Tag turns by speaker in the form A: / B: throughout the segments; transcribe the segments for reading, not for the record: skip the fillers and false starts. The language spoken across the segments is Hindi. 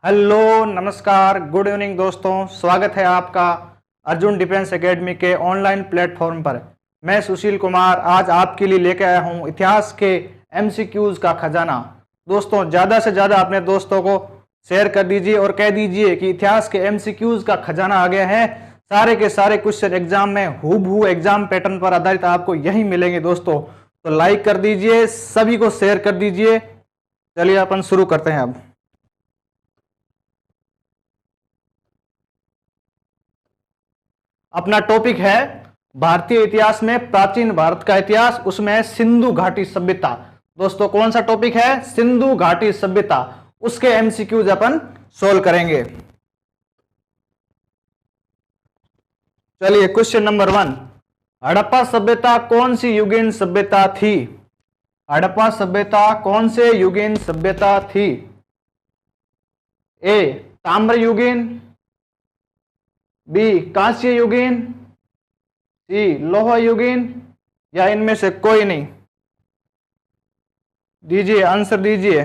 A: हेलो नमस्कार गुड इवनिंग दोस्तों, स्वागत है आपका अर्जुन डिफेंस एकेडमी के ऑनलाइन प्लेटफॉर्म पर। मैं सुशील कुमार आज आपके लिए लेकर आया हूं इतिहास के एमसीक्यूज का खजाना। दोस्तों ज़्यादा से ज़्यादा अपने दोस्तों को शेयर कर दीजिए और कह दीजिए कि इतिहास के एमसीक्यूज का खजाना आ गया है। सारे के सारे क्वेश्चन एग्जाम में हूबहू एग्जाम पैटर्न पर आधारित आपको यही मिलेंगे दोस्तों। तो लाइक कर दीजिए, सभी को शेयर कर दीजिए। चलिए अपन शुरू करते हैं। अब अपना टॉपिक है भारतीय इतिहास में प्राचीन भारत का इतिहास, उसमें सिंधु घाटी सभ्यता। दोस्तों कौन सा टॉपिक है? सिंधु घाटी सभ्यता। उसके एमसीक्यूज अपन सोल्व करेंगे। चलिए क्वेश्चन नंबर 1, हड़प्पा सभ्यता कौन सी युगीन सभ्यता थी? हड़प्पा सभ्यता कौन से युगीन सभ्यता थी? ए ताम्र युगीन, बी कांस्य युगीन, सी लोह युगीन, या इनमें से कोई नहीं? दीजिए आंसर दीजिए।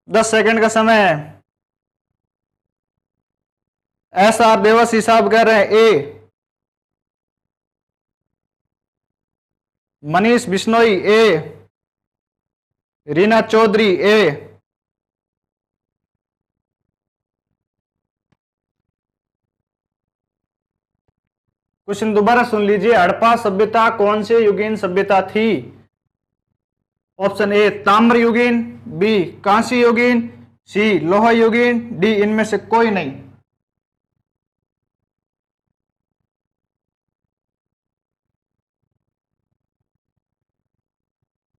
A: दस सेकंड का समय है। SR देवस हिसाब कर रहे हैं ए, मनीष बिश्नोई ए, रीना चौधरी ए, क्वेश्चन दोबारा सुन लीजिए। हड़प्पा सभ्यता कौन से युगीन सभ्यता थी? ऑप्शन ए ताम्र युगीन, बी कांस्य युगीन, सी लोह युगीन, डी इनमें से कोई नहीं।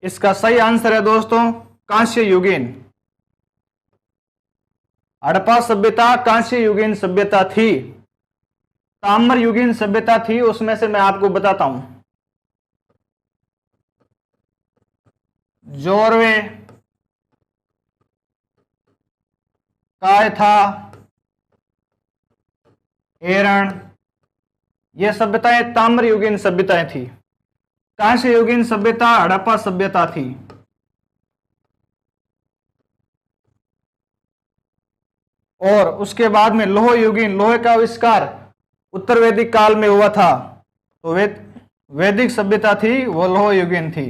A: इसका सही आंसर है दोस्तों कांस्य युगीन। हड़प्पा सभ्यता कांस्य युगीन सभ्यता थी। ताम्र युगीन सभ्यता थी उसमें से मैं आपको बताता हूं। जोरवे, कायथा, एरण, ये सभ्यताएं ताम्र युगीन सभ्यताएं थी। कांस्य युगीन सभ्यता हड़प्पा सभ्यता थी। और उसके बाद में लोह युगीन, लोहे का आविष्कार उत्तर वैदिक काल में हुआ था, तो वैदिक सभ्यता थी वो लोह युगीन थी।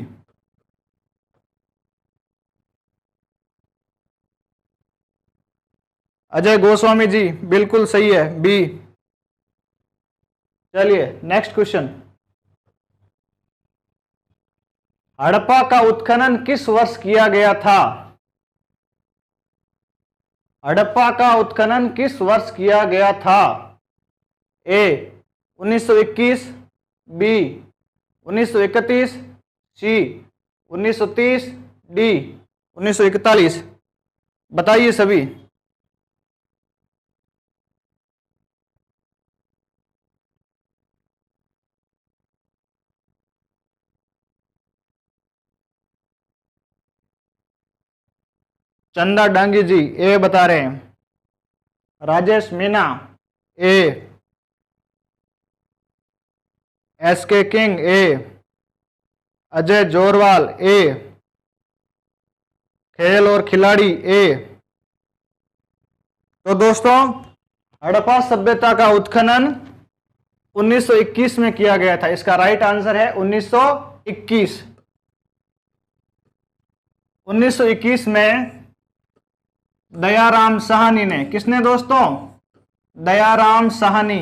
A: अजय गोस्वामी जी बिल्कुल सही है, बी। चलिए नेक्स्ट क्वेश्चन, हड़प्पा का उत्खनन किस वर्ष किया गया था? हड़प्पा का उत्खनन किस वर्ष किया गया था? ए 1921, बी 1931, सी 1930, डी 1941। बताइए सभी। चंदा डांगी जी ए बता रहे हैं, राजेश मीना ए, SK किंग ए, अजय जोरवाल ए, खेल और खिलाड़ी ए। तो दोस्तों हड़प्पा सभ्यता का उत्खनन 1921 में किया गया था। इसका राइट आंसर है 1921। 1921 में दयाराम साहनी ने, किसने दोस्तों? दयाराम साहनी।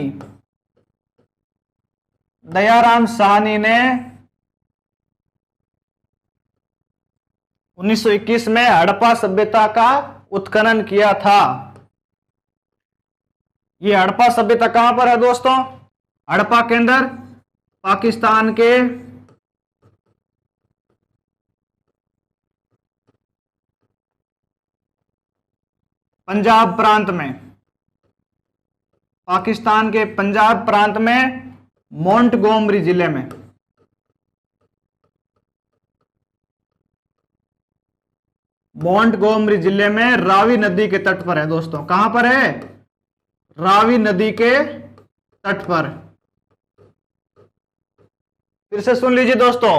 A: दयाराम साहनी ने 1921 में हड़प्पा सभ्यता का उत्खनन किया था। ये हड़प्पा सभ्यता कहां पर है दोस्तों? हड़प्पा के अंदर पाकिस्तान के पंजाब प्रांत में, पाकिस्तान के पंजाब प्रांत में मोंटगोमरी जिले में। मोंटगोमरी जिले में रावी नदी के तट पर है दोस्तों। कहां पर है? रावी नदी के तट पर। फिर से सुन लीजिए दोस्तों,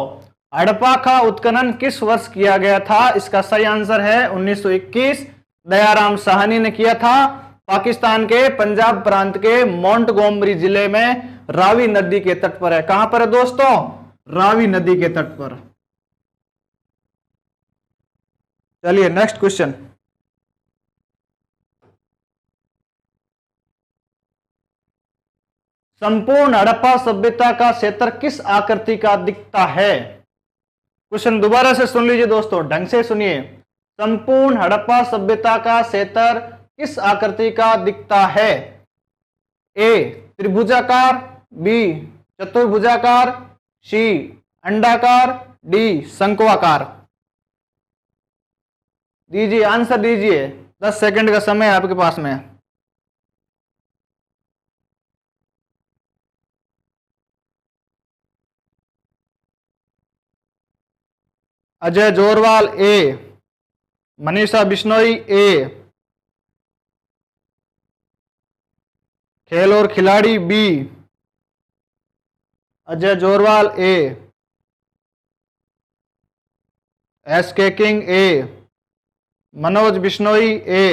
A: हड़प्पा का उत्खनन किस वर्ष किया गया था? इसका सही आंसर है 1921। दयाराम साहनी ने किया था पाकिस्तान के पंजाब प्रांत के मोंटगोमरी जिले में, रावी नदी के तट पर है। कहां पर है दोस्तों? रावी नदी के तट पर। चलिए नेक्स्ट क्वेश्चन। संपूर्ण हड़प्पा सभ्यता का क्षेत्र किस आकृति का दिखता है? क्वेश्चन दोबारा से सुन लीजिए दोस्तों, ढंग से सुनिए। संपूर्ण हड़प्पा सभ्यता का क्षेत्र किस आकृति का दिखता है? ए त्रिभुजाकार, बी चतुर्भुजाकार, सी अंडाकार, डी शंक्वाकार। दीजिए आंसर दीजिए, 10 सेकंड का समय है आपके पास में। अजय जोरवाल ए, मनीषा बिश्नोई ए, खेल और खिलाड़ी बी, अजय जोरवाल ए, एस के किंग ए, मनोज बिश्नोई ए,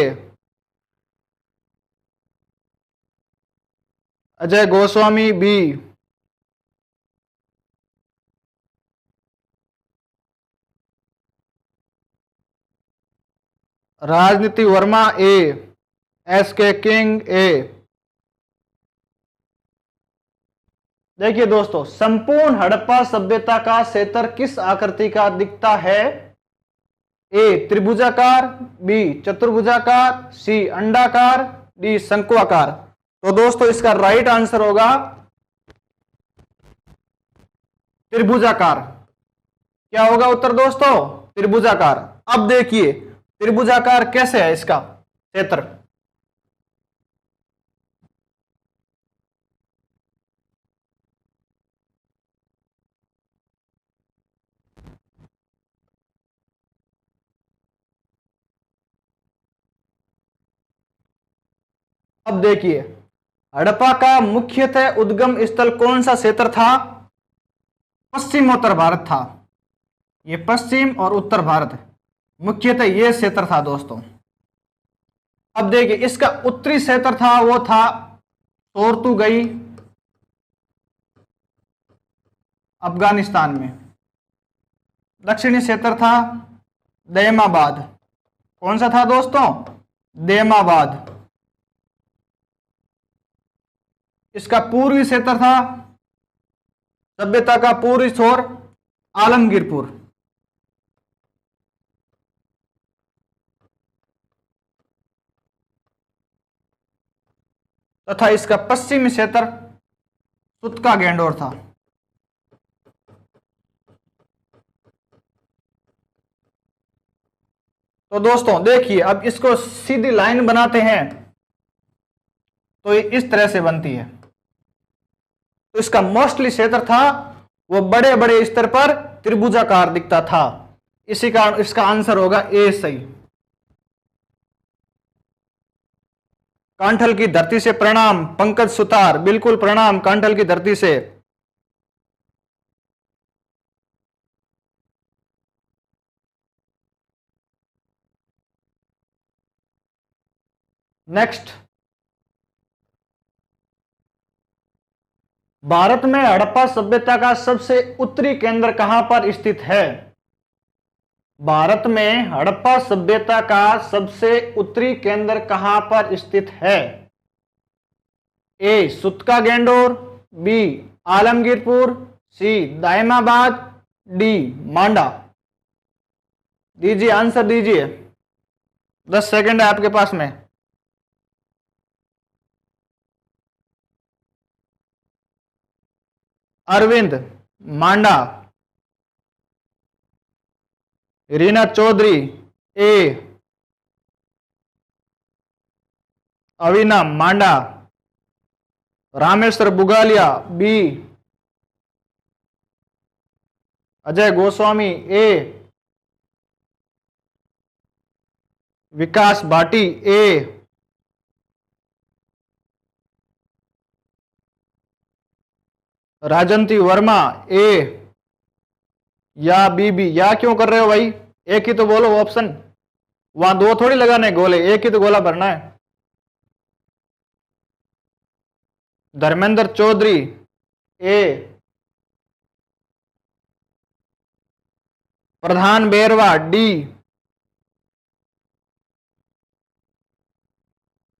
A: अजय गोस्वामी बी। राजनीति वर्मा ए, एस के किंग ए। देखिए दोस्तों, संपूर्ण हड़प्पा सभ्यता का क्षेत्र किस आकृति का दिखता है? ए त्रिभुजाकार, बी चतुर्भुजाकार, सी अंडाकार, डी शंक्वाकार। तो दोस्तों इसका राइट आंसर होगा त्रिभुजाकार। क्या होगा उत्तर दोस्तों? त्रिभुजाकार। अब देखिए त्रिभुजाकार कैसे है इसका क्षेत्र। अब देखिए, हड़प्पा का मुख्यतः उद्गम स्थल कौन सा क्षेत्र था? पश्चिमोत्तर भारत था। ये पश्चिम और उत्तर भारत मुख्यतः ये क्षेत्र था दोस्तों। अब देखिए इसका उत्तरी क्षेत्र था वो था तोर्तुगई अफगानिस्तान में। दक्षिणी क्षेत्र था दैमाबाद। कौन सा था दोस्तों? दैमाबाद। इसका पूर्वी क्षेत्र था सभ्यता का पूर्वी छोर आलमगीरपुर। तथा इसका पश्चिमी क्षेत्र सुतका गेंडोर था। तो दोस्तों देखिए, अब इसको सीधी लाइन बनाते हैं तो ये इस तरह से बनती है। तो इसका मोस्टली क्षेत्र था वो बड़े बड़े स्तर पर त्रिभुजाकार दिखता था। इसी कारण इसका आंसर होगा ए सही। कांठल की धरती से प्रणाम पंकज सुतार, बिल्कुल प्रणाम कांठल की धरती से। नेक्स्ट, भारत में हड़प्पा सभ्यता का सबसे उत्तरी केंद्र कहां पर स्थित है? भारत में हड़प्पा सभ्यता का सबसे उत्तरी केंद्र कहां पर स्थित है? ए सुतका गेंडोर, बी आलमगीरपुर, सी दायमाबाद, डी मांडा। दीजिए आंसर दीजिए, 10 सेकंड है आपके पास में। अरविंद मांडा, रीना चौधरी ए, अविना मांडा, रामेश्वर बुगालिया बी, अजय गोस्वामी ए, विकास भाटी ए, राजंती वर्मा ए या बी? या क्यों कर रहे हो भाई? एक ही तो बोलो ऑप्शन, वहां दो थोड़ी लगाने गोले, एक ही तो गोला भरना है। धर्मेंद्र चौधरी ए, प्रधान बेरवा डी।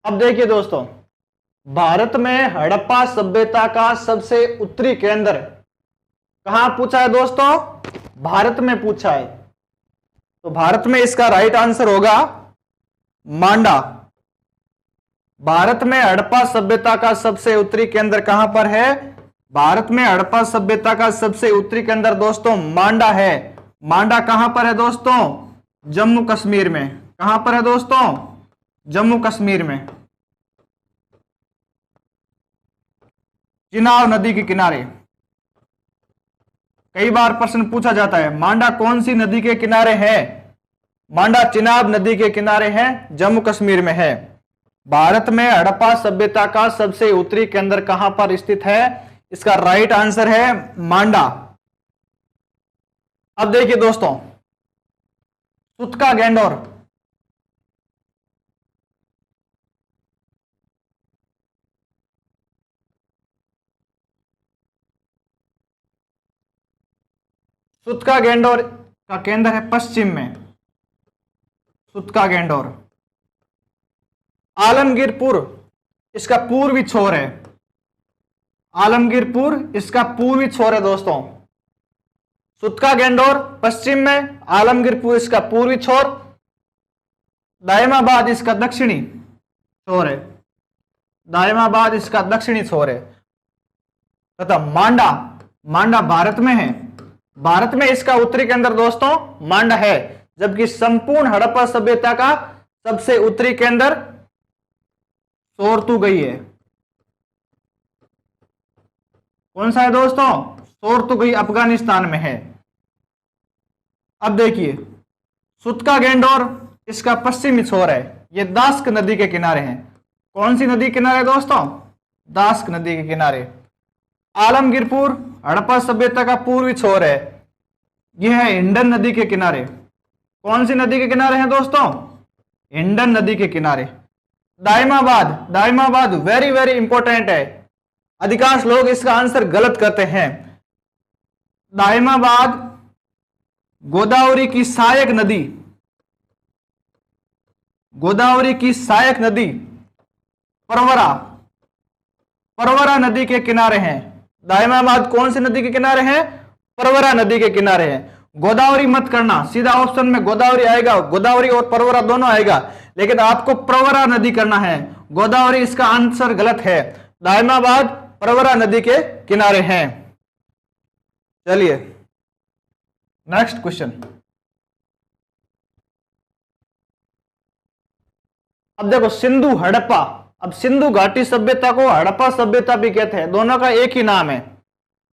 A: अब देखिए दोस्तों, भारत में हड़प्पा सभ्यता का सबसे उत्तरी केंद्र कहां पूछा है दोस्तों? भारत में पूछा है। तो भारत में इसका राइट आंसर होगा मांडा। भारत में हड़प्पा सभ्यता का सबसे उत्तरी केंद्र कहां पर है? भारत में हड़प्पा सभ्यता का सबसे उत्तरी केंद्र दोस्तों मांडा है। मांडा कहां पर है दोस्तों? जम्मू कश्मीर में। कहां पर है दोस्तों? जम्मू कश्मीर में। चिनाब नदी के किनारे कई बार प्रश्न पूछा जाता है, मांडा कौन सी नदी के किनारे है? मांडा चिनाब नदी के किनारे है, जम्मू कश्मीर में है। भारत में हड़प्पा सभ्यता का सबसे उत्तरी केंद्र कहां पर स्थित है? इसका राइट आंसर है मांडा। अब देखिए दोस्तों, सुतका गैंडोर सुतका गैंडोर का केंद्र है पश्चिम में। सुतका गैंडोर आलमगीरपुर इसका पूर्वी छोर है। आलमगीरपुर इसका पूर्वी छोर है दोस्तों। सुतका गैंडोर पश्चिम में, आलमगीरपुर इसका पूर्वी छोर, दायमाबाद इसका दक्षिणी छोर है। दायमाबाद इसका दक्षिणी छोर है। तथा मांडा, मांडा भारत में है। भारत में इसका उत्तरी केंद्र दोस्तों मांडा है, जबकि संपूर्ण हड़प्पा सभ्यता का सबसे उत्तरी केंद्र सोरतुगई है। कौन सा है दोस्तों? सोरतुगई अफगानिस्तान में है। अब देखिए, सुतका गैंडोर इसका पश्चिमी छोर है। ये दास्क नदी के किनारे हैं। कौन सी नदी किनारे दोस्तों? दास्क नदी के किनारे। आलमगीरपुर हड़प्पा सभ्यता का पूर्वी छोर है। यह है हिंडन नदी के किनारे। कौन सी नदी के किनारे हैं दोस्तों? हिंडन नदी के किनारे। Daimabad, Daimabad very very important है, अधिकांश लोग इसका आंसर गलत करते हैं। दायमाबाद गोदावरी की सहायक नदी, गोदावरी की सहायक नदी परवरा, परवरा नदी के किनारे हैं। दायमाबाद कौन सी नदी के किनारे हैं? परवरा नदी के किनारे हैं। गोदावरी मत करना, सीधा ऑप्शन में गोदावरी आएगा, गोदावरी और परवरा दोनों आएगा, लेकिन आपको प्रवरा नदी करना है। गोदावरी इसका आंसर गलत है। दायमाबाद प्रवरा नदी के किनारे हैं। चलिए नेक्स्ट क्वेश्चन। अब देखो सिंधु हड़प्पा, अब सिंधु घाटी सभ्यता को हड़प्पा सभ्यता भी कहते हैं, दोनों का एक ही नाम है।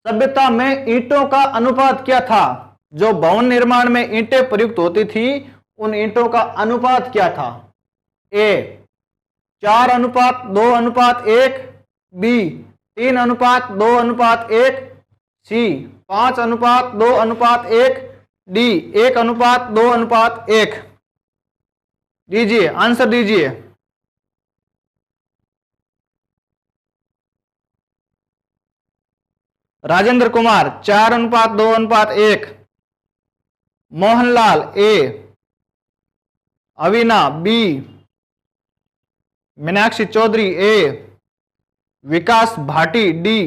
A: सभ्यता में ईंटों का अनुपात क्या था? जो भवन निर्माण में ईंटें प्रयुक्त होती थी, उन ईंटों का अनुपात क्या था? ए 4:2:1, बी 3:2:1, सी 5:2:1, डी 1:2:1। दीजिए आंसर दीजिए। राजेंद्र कुमार 4:2:1, मोहनलाल ए, अविना बी, मीनाक्षी चौधरी ए, विकास भाटी डी,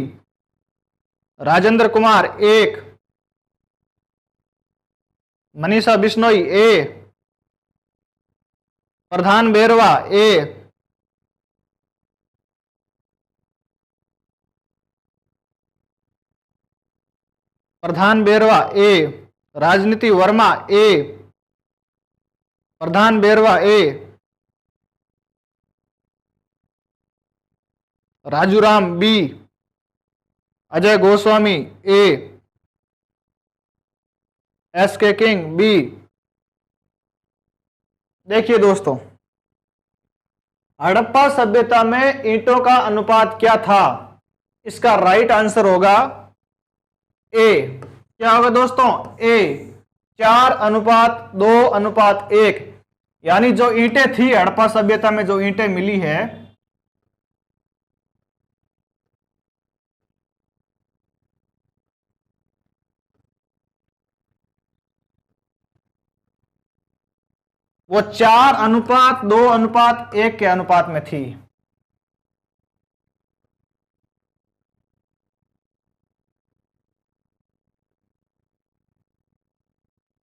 A: राजेंद्र कुमार 1, मनीषा बिश्नोई ए, प्रधान बेरवा ए, प्रधान बेरवा ए, राजनीति वर्मा ए, प्रधान बेरवा ए, राजूराम बी, अजय गोस्वामी ए, एस के किंग बी। देखिए दोस्तों, हड़प्पा सभ्यता में ईंटों का अनुपात क्या था? इसका राइट आंसर होगा ए क्या होगा दोस्तों? ए 4:2:1। यानी जो ईंटें थी हड़प्पा सभ्यता में, जो ईंटें मिली है, वो 4:2:1 के अनुपात में थी।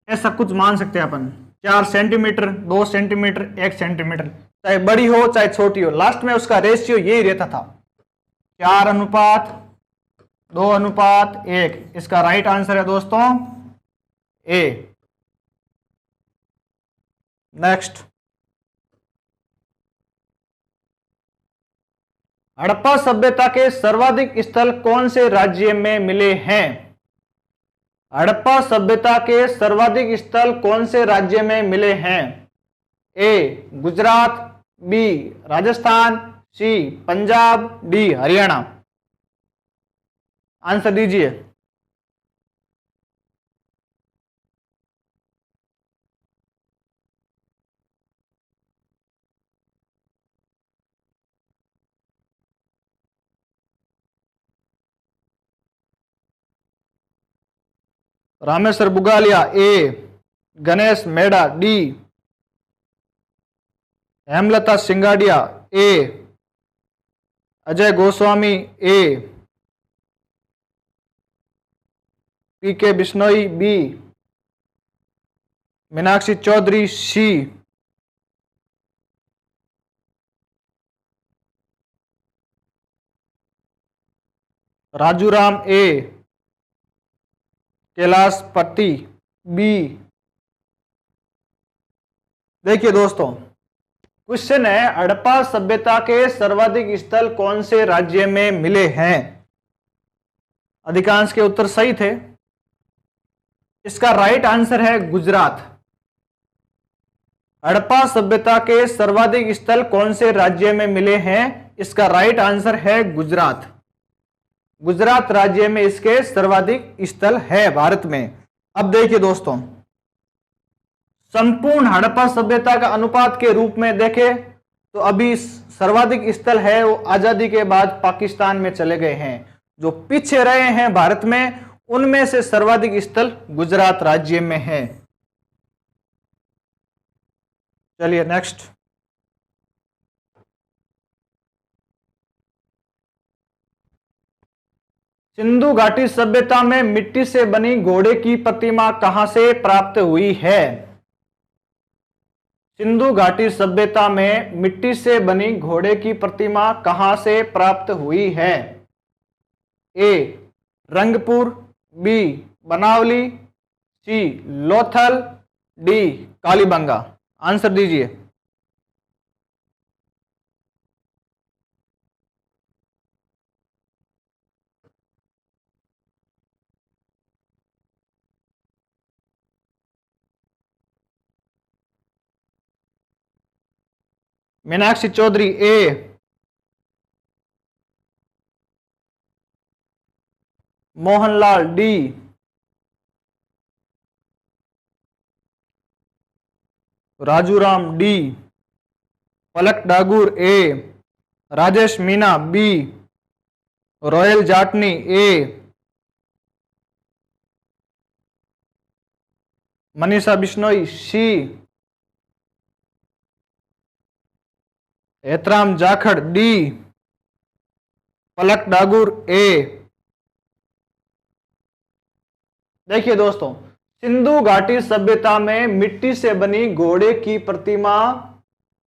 A: ऐसा कुछ मान सकते हैं अपन, 4 सेंटीमीटर, 2 सेंटीमीटर, 1 सेंटीमीटर, चाहे बड़ी हो चाहे छोटी हो, लास्ट में उसका रेशियो यही रहता था, 4:2:1। इसका राइट आंसर है दोस्तों ए। नेक्स्ट, हड़प्पा सभ्यता के सर्वाधिक स्थल कौन से राज्य में मिले हैं? हड़प्पा सभ्यता के सर्वाधिक स्थल कौन से राज्य में मिले हैं? ए गुजरात, बी राजस्थान, सी पंजाब, डी हरियाणा। आंसर दीजिए। रामेश्वर बुगालिया ए, गणेश मेड़ा डी, हेमलता सिंगाडिया ए, अजय गोस्वामी ए, पीके बिश्नोई बी, मीनाक्षी चौधरी सी। राजूराम ए, कैलाश पति बी। देखिए दोस्तों, क्वेश्चन है हड़प्पा सभ्यता के सर्वाधिक स्थल कौन से राज्य में मिले हैं? अधिकांश के उत्तर सही थे। इसका राइट आंसर है गुजरात। हड़प्पा सभ्यता के सर्वाधिक स्थल कौन से राज्य में मिले हैं? इसका राइट आंसर है गुजरात। गुजरात राज्य में इसके सर्वाधिक स्थल है भारत में। अब देखिए दोस्तों, संपूर्ण हड़प्पा सभ्यता का अनुपात के रूप में देखें तो अभी सर्वाधिक स्थल है वो आजादी के बाद पाकिस्तान में चले गए हैं। जो पीछे रहे हैं भारत में, उनमें से सर्वाधिक स्थल गुजरात राज्य में है। चलिए नेक्स्ट, सिंधु घाटी सभ्यता में मिट्टी से बनी घोड़े की प्रतिमा कहां से प्राप्त हुई है? सिंधु घाटी सभ्यता में मिट्टी से बनी घोड़े की प्रतिमा कहां से प्राप्त हुई है? ए रंगपुर, बी बनावली, सी लोथल, डी कालीबंगा। आंसर दीजिए। मीनाक्षी चौधरी ए, मोहनलाल डी, राजूराम डी, पलक डागुर ए, राजेश मीना बी, रॉयल जाटनी ए, मनीषा बिश्नोई सी, हेतराम जाखड़ डी, पलक डागुर ए। देखिए दोस्तों, सिंधु घाटी सभ्यता में मिट्टी से बनी घोड़े की प्रतिमा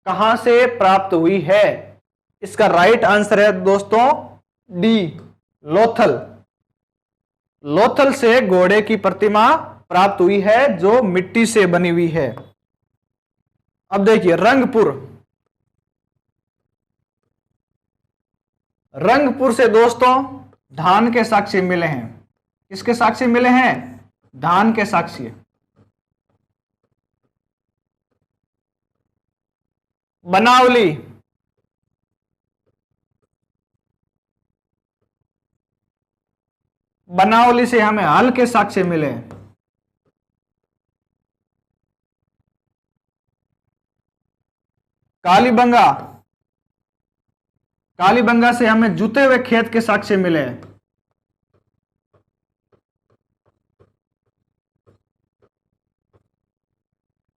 A: कहां से प्राप्त हुई है? इसका राइट आंसर है दोस्तों डी लोथल। लोथल से घोड़े की प्रतिमा प्राप्त हुई है जो मिट्टी से बनी हुई है। अब देखिए रंगपुर, रंगपुर से दोस्तों धान के साक्ष्य मिले हैं। किसके साक्ष्य मिले हैं? धान के साक्ष्य। बनावली, बनावली से हमें हल के साक्ष्य मिले। कालीबंगा, कालीबंगा से हमें जुते हुए खेत के साक्ष्य मिले।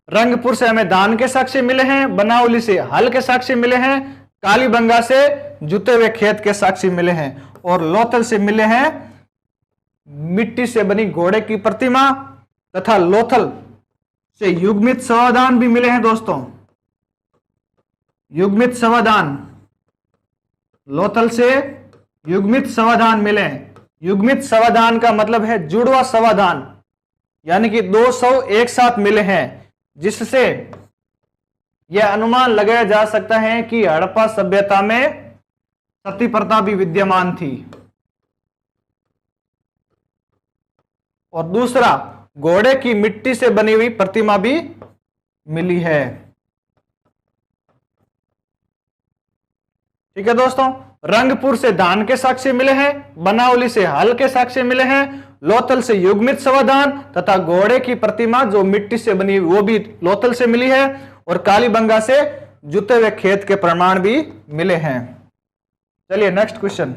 A: रंगपुर से हमें दान के साक्ष्य मिले हैं, बनावली से हल के साक्ष्य मिले हैं, कालीबंगा से जुते हुए खेत के साक्ष्य मिले हैं, और लोथल से मिले हैं मिट्टी से बनी घोड़े की प्रतिमा, तथा लोथल से युग्मित समाधान भी मिले हैं दोस्तों। युग्मित समाधान, लोथल से युग्मित समाधान मिले। युग्मित समाधान का मतलब है जुड़वा समाधान, यानी कि 200 एक साथ मिले हैं, जिससे यह अनुमान लगाया जा सकता है कि हड़प्पा सभ्यता में सती प्रथा भी विद्यमान थी। और दूसरा, घोड़े की मिट्टी से बनी हुई प्रतिमा भी मिली है। ठीक है दोस्तों, रंगपुर से दान के साक्ष्य मिले हैं, बनावली से हल के साक्ष्य मिले हैं, लोथल से युग्मित समाधान तथा घोड़े की प्रतिमा जो मिट्टी से बनी वो भी लोथल से मिली है, और कालीबंगा से जुते हुए खेत के प्रमाण भी मिले हैं। चलिए नेक्स्ट क्वेश्चन।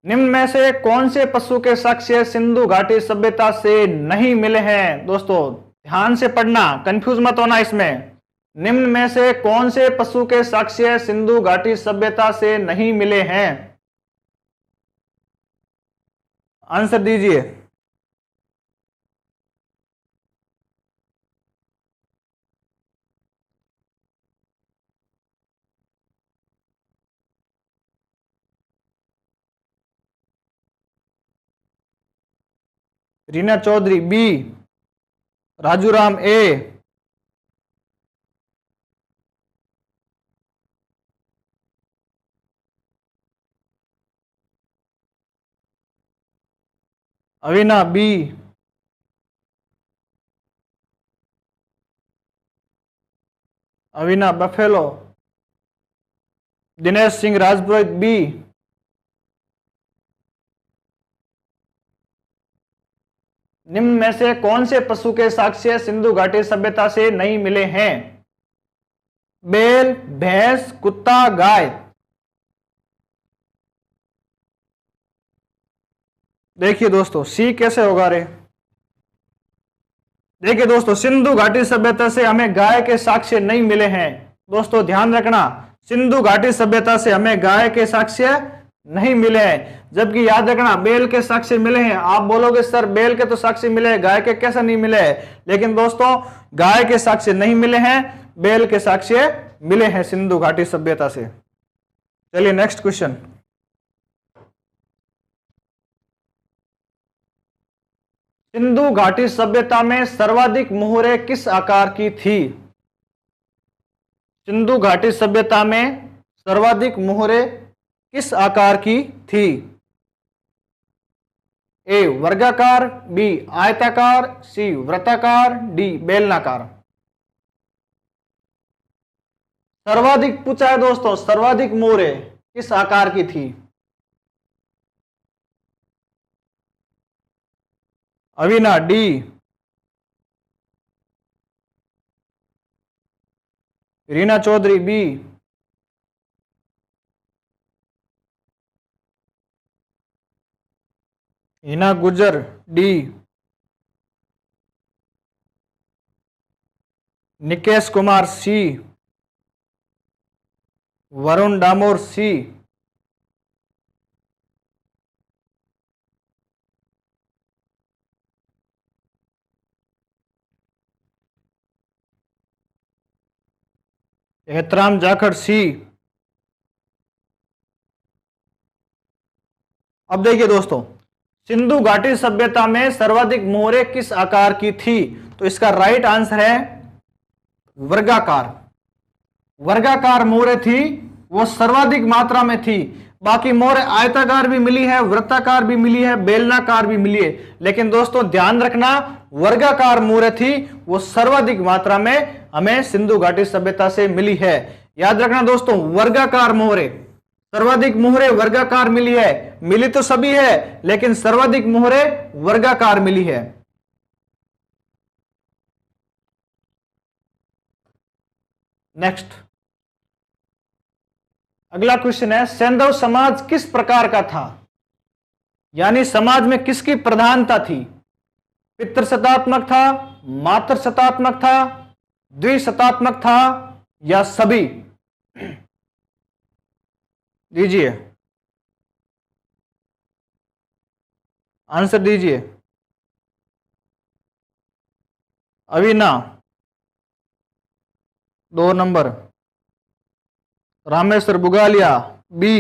A: निम्न में से कौन से पशु के साक्ष्य सिंधु घाटी सभ्यता से नहीं मिले हैं? दोस्तों ध्यान से पढ़ना, कंफ्यूज मत होना इसमें। निम्न में से कौन से पशु के साक्ष्य सिंधु घाटी सभ्यता से नहीं मिले हैं? आंसर दीजिए। रीना चौधरी बी, राजूराम ए, अविना B, अविना buffalo, Dinesh Singh Rajpurohit B, निम्न में से कौन से पशु के साक्ष्य सिंधु घाटी सभ्यता से नहीं मिले हैं? बैल, भैंस, कुत्ता, गाय। देखिए दोस्तों सी कैसे होगा रे। देखिए दोस्तों, सिंधु घाटी सभ्यता से हमें गाय के साक्ष्य नहीं मिले हैं। दोस्तों ध्यान रखना, सिंधु घाटी सभ्यता से हमें गाय के साक्ष्य नहीं मिले हैं, जबकि याद रखना बैल के साक्ष्य मिले हैं। आप बोलोगे सर बैल के तो साक्ष्य मिले, गाय के कैसे नहीं मिले? लेकिन दोस्तों गाय के साक्ष्य नहीं मिले हैं, बैल के साक्ष्य मिले हैं सिंधु घाटी सभ्यता से। चलिए नेक्स्ट क्वेश्चन। सिंधु घाटी सभ्यता में सर्वाधिक मुहरें किस आकार की थी? सिंधु घाटी सभ्यता में सर्वाधिक मुहरें किस आकार की थी? ए वर्गाकार, बी आयताकार, सी वृत्ताकार, डी बेलनाकार। सर्वाधिक पूछा है दोस्तों, सर्वाधिक मोहरें किस आकार की थी? अविना डी, रीना चौधरी बी, हिना गुजर डी, निकेश कुमार सी, वरुण डामोर सी। एहतराम जाखड़ सी। अब देखिए दोस्तों, सिंधु घाटी सभ्यता में सर्वाधिक मोहरें किस आकार की थी? तो इसका राइट आंसर है वर्गाकार। वर्गाकार मोहरें थी, वो सर्वाधिक मात्रा में थी। बाकी मोहरें आयताकार भी मिली है, वृत्ताकार भी मिली है, बेलनाकार भी मिली है, लेकिन दोस्तों ध्यान रखना वर्गाकार मोहरें थी वो सर्वाधिक मात्रा में हमें सिंधु घाटी सभ्यता से मिली है। याद रखना दोस्तों, वर्गाकार मोहरें सर्वाधिक मोहरे वर्गाकार मिली है, मिली तो सभी है लेकिन सर्वाधिक मोहरे वर्गाकार मिली है। नेक्स्ट, अगला क्वेश्चन है, सैंधव समाज किस प्रकार का था, यानी समाज में किसकी प्रधानता थी? पितृसत्तात्मक था, मातृसत्तात्मक था, द्विसत्तात्मक था या सभी? दीजिए, आंसर दीजिए। अविना 2 नंबर, रामेश्वर बुगालिया बी,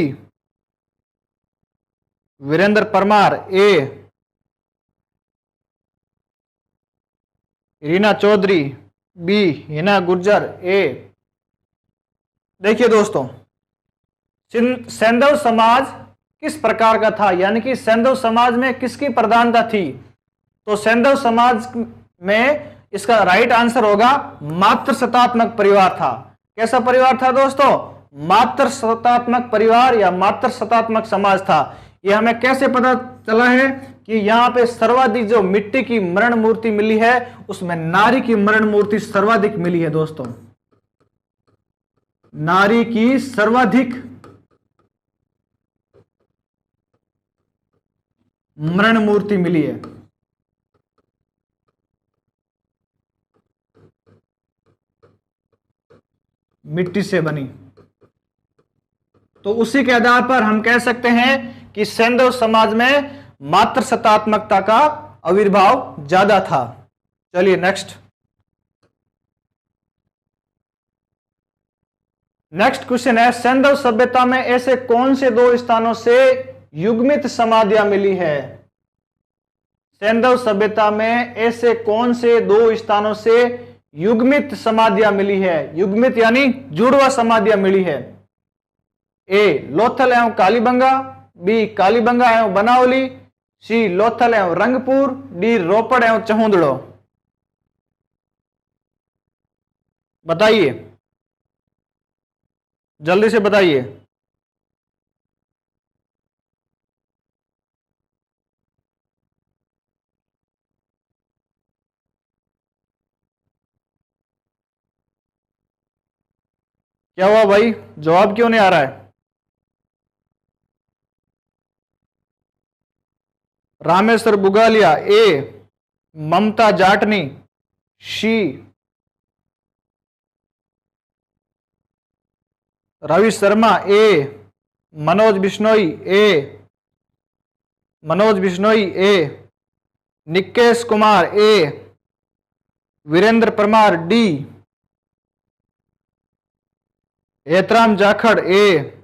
A: वीरेंद्र परमार ए, रीना चौधरी बी, हिना गुर्जर ए। देखिए दोस्तों, सैंधव समाज किस प्रकार का था, यानी कि सैंधव समाज में किसकी प्रधानता थी? तो सैंधव समाज में इसका राइट आंसर होगा मातृसत्तात्मक परिवार था। कैसा परिवार था दोस्तों? मातृसत्तात्मक परिवार या मातृसत्तात्मक समाज था। यह हमें कैसे पता चला है कि यहां पे सर्वाधिक जो मिट्टी की मरण मूर्ति मिली है उसमें नारी की मरण मूर्ति सर्वाधिक मिली है दोस्तों। नारी की सर्वाधिक मरण मूर्ति मिली है। मिट्टी से बनी, तो उसी के आधार पर हम कह सकते हैं कि सैंधव समाज में मातृसत्तात्मकता का आविर्भाव ज्यादा था। चलिए नेक्स्ट, क्वेश्चन है, सैंधव सभ्यता में ऐसे कौन से 2 स्थानों से युग्मित समाधियां मिली है? सैंधव सभ्यता में ऐसे कौन से 2 स्थानों से युग्मित समाधियां मिली है? युग्मित यानी जुड़वा समाधियां मिली है। ए लोथल एवं कालीबंगा, बी कालीबंगा एवं बनावली, सी लोथल एवं रंगपुर, डी रोपड़ एवं चहुंदड़ो। बताइए, जल्दी से बताइए। क्या हुआ भाई, जवाब क्यों नहीं आ रहा है? Rameshwar Bugalia A, Mamta Jatni C, Ravi Sharma A, Manoj Bishnoi A, Nikesh Kumar A, Virendra Parmar D, Hetram Jakhar A,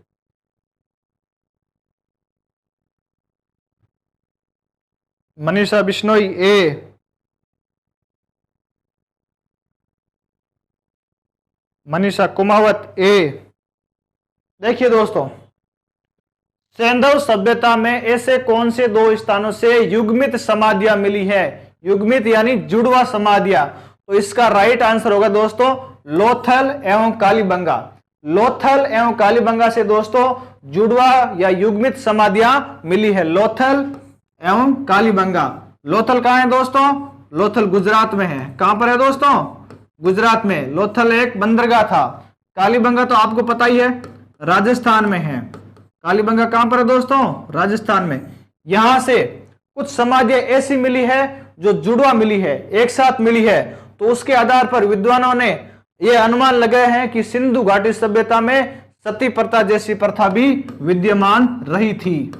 A: Manisha Bishnoi A, Manisha Kumawat A. देखिए दोस्तों, सैंधव सभ्यता में ऐसे कौन से 2 स्थानों से युग्मित समाधियां मिली है? युग्मित यानी जुड़वा समाधियां। तो इसका राइट आंसर होगा दोस्तों लोथल एवं कालीबंगा। लोथल एवं कालीबंगा से दोस्तों जुड़वा या युग्मित समाधियां मिली है। लोथल एवं कालीबंगा। लोथल कहां है दोस्तों? लोथल गुजरात में है। कहां पर है दोस्तों? गुजरात में। लोथल एक बंदरगाह था। कालीबंगा तो आपको पता ही है, राजस्थान में है। कालीबंगा कहां पर है दोस्तों? राजस्थान में। यहां से कुछ समाधियां ऐसी मिली है जो जुड़वा मिली है, एक साथ मिली है। तो उसके आधार पर विद्वानों ने यह अनुमान लगाए हैं कि सिंधु घाटी सभ्यता में सती प्रथा जैसी प्रथा भी विद्यमान रही थी।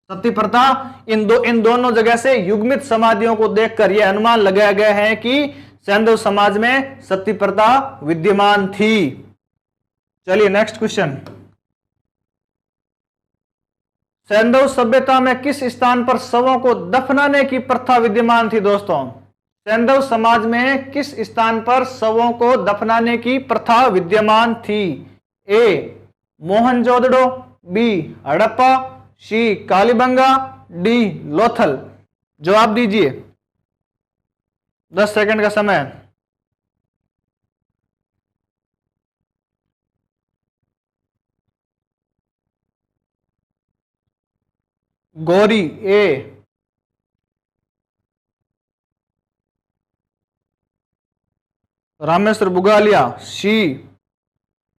A: सती प्रथा इन दोनों जगह से युग्मित समाधियों को देखकर यह अनुमान लगाया गया है कि सैंधव समाज में सती प्रथा विद्यमान थी। चलिए नेक्स्ट क्वेश्चन, सैंधव सभ्यता में किस स्थान पर शवों को दफनाने की प्रथा विद्यमान थी? दोस्तों, सैंधव समाज में किस स्थान पर शवों को दफनाने की प्रथा विद्यमान थी? ए मोहनजोदड़ो, बी हड़प्पा, सी कालीबंगा, डी लोथल। जवाब दीजिए, 10 सेकंड का समय। गौरी ए, रामेश्वर बुगालिया सी,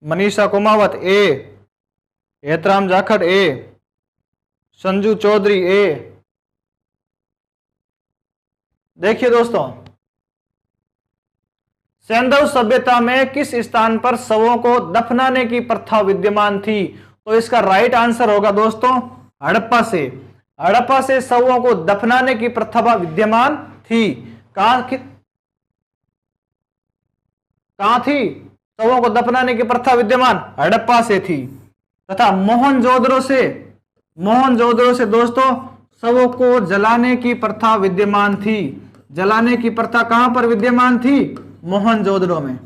A: मनीषा कुमावत ए, हेतराम जाखड़ ए, संजू चौधरी ए। देखिए दोस्तों, सैंधव सभ्यता में किस स्थान पर शवों को दफनाने की प्रथा विद्यमान थी? तो इसका राइट आंसर होगा दोस्तों हड़प्पा से। हड़प्पा से शवों को दफनाने की प्रथा विद्यमान थी। कहां थी शवों को दफनाने की प्रथा विद्यमान? हड़प्पा से थी। तथा मोहनजोदड़ो से दोस्तों शवों को जलाने की प्रथा विद्यमान थी। जलाने की प्रथा कहां पर विद्यमान थी? मोहनजोदड़ो में।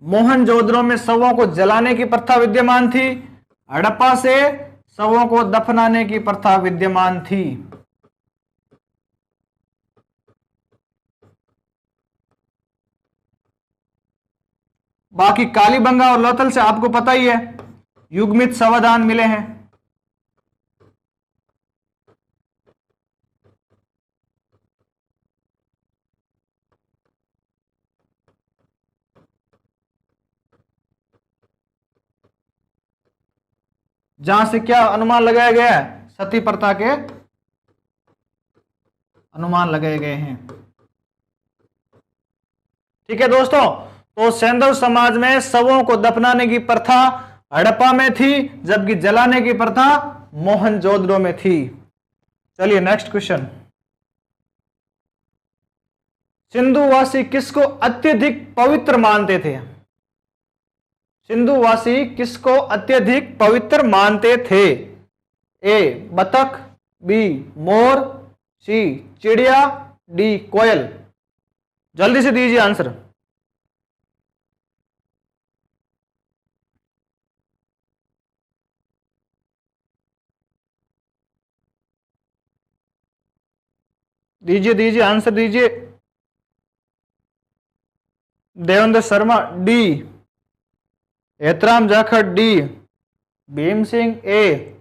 A: मोहनजोदड़ो में शवों को जलाने की प्रथा विद्यमान थी। हड़प्पा से शवों को दफनाने की प्रथा विद्यमान थी। बाकी कालीबंगा और लोथल से आपको पता ही है, युग्मित शवदान मिले हैं। जहां से क्या अनुमान लगाया गया है? सती प्रथा के अनुमान लगाए गए हैं। ठीक है दोस्तों, तो सैंधव समाज में शवों को दफनाने की प्रथा हड़प्पा में थी, जबकि जलाने की प्रथा मोहनजोदड़ो में थी। चलिए नेक्स्ट क्वेश्चन। सिंधुवासी किसको अत्यधिक पवित्र मानते थे? सिंधुवासी किसको अत्यधिक पवित्र मानते थे? ए बतख, बी मोर, सी चिड़िया, डी कोयल। जल्दी से दीजिए आंसर। दीजिए दीजिए आंसर दीजिए। देवेंद्र शर्मा डी, हेतराम जाखड़ डी, भीम सिंह ए।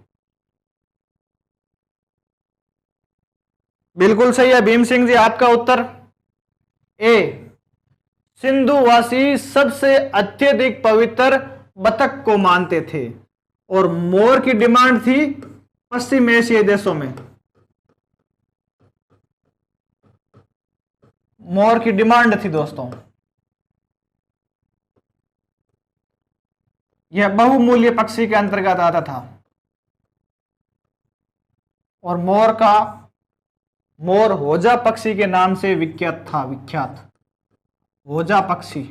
A: बिल्कुल सही है भीम सिंह जी आपका उत्तर। ए सिंधुवासी सबसे अत्यधिक पवित्र बतख को मानते थे और मोर की डिमांड थी पश्चिम एशियाई देशों में। मोर की डिमांड थी दोस्तों। यह बहुमूल्य पक्षी के अंतर्गत आता था और मोर होजा पक्षी के नाम से विख्यात था। विख्यात होजा पक्षी।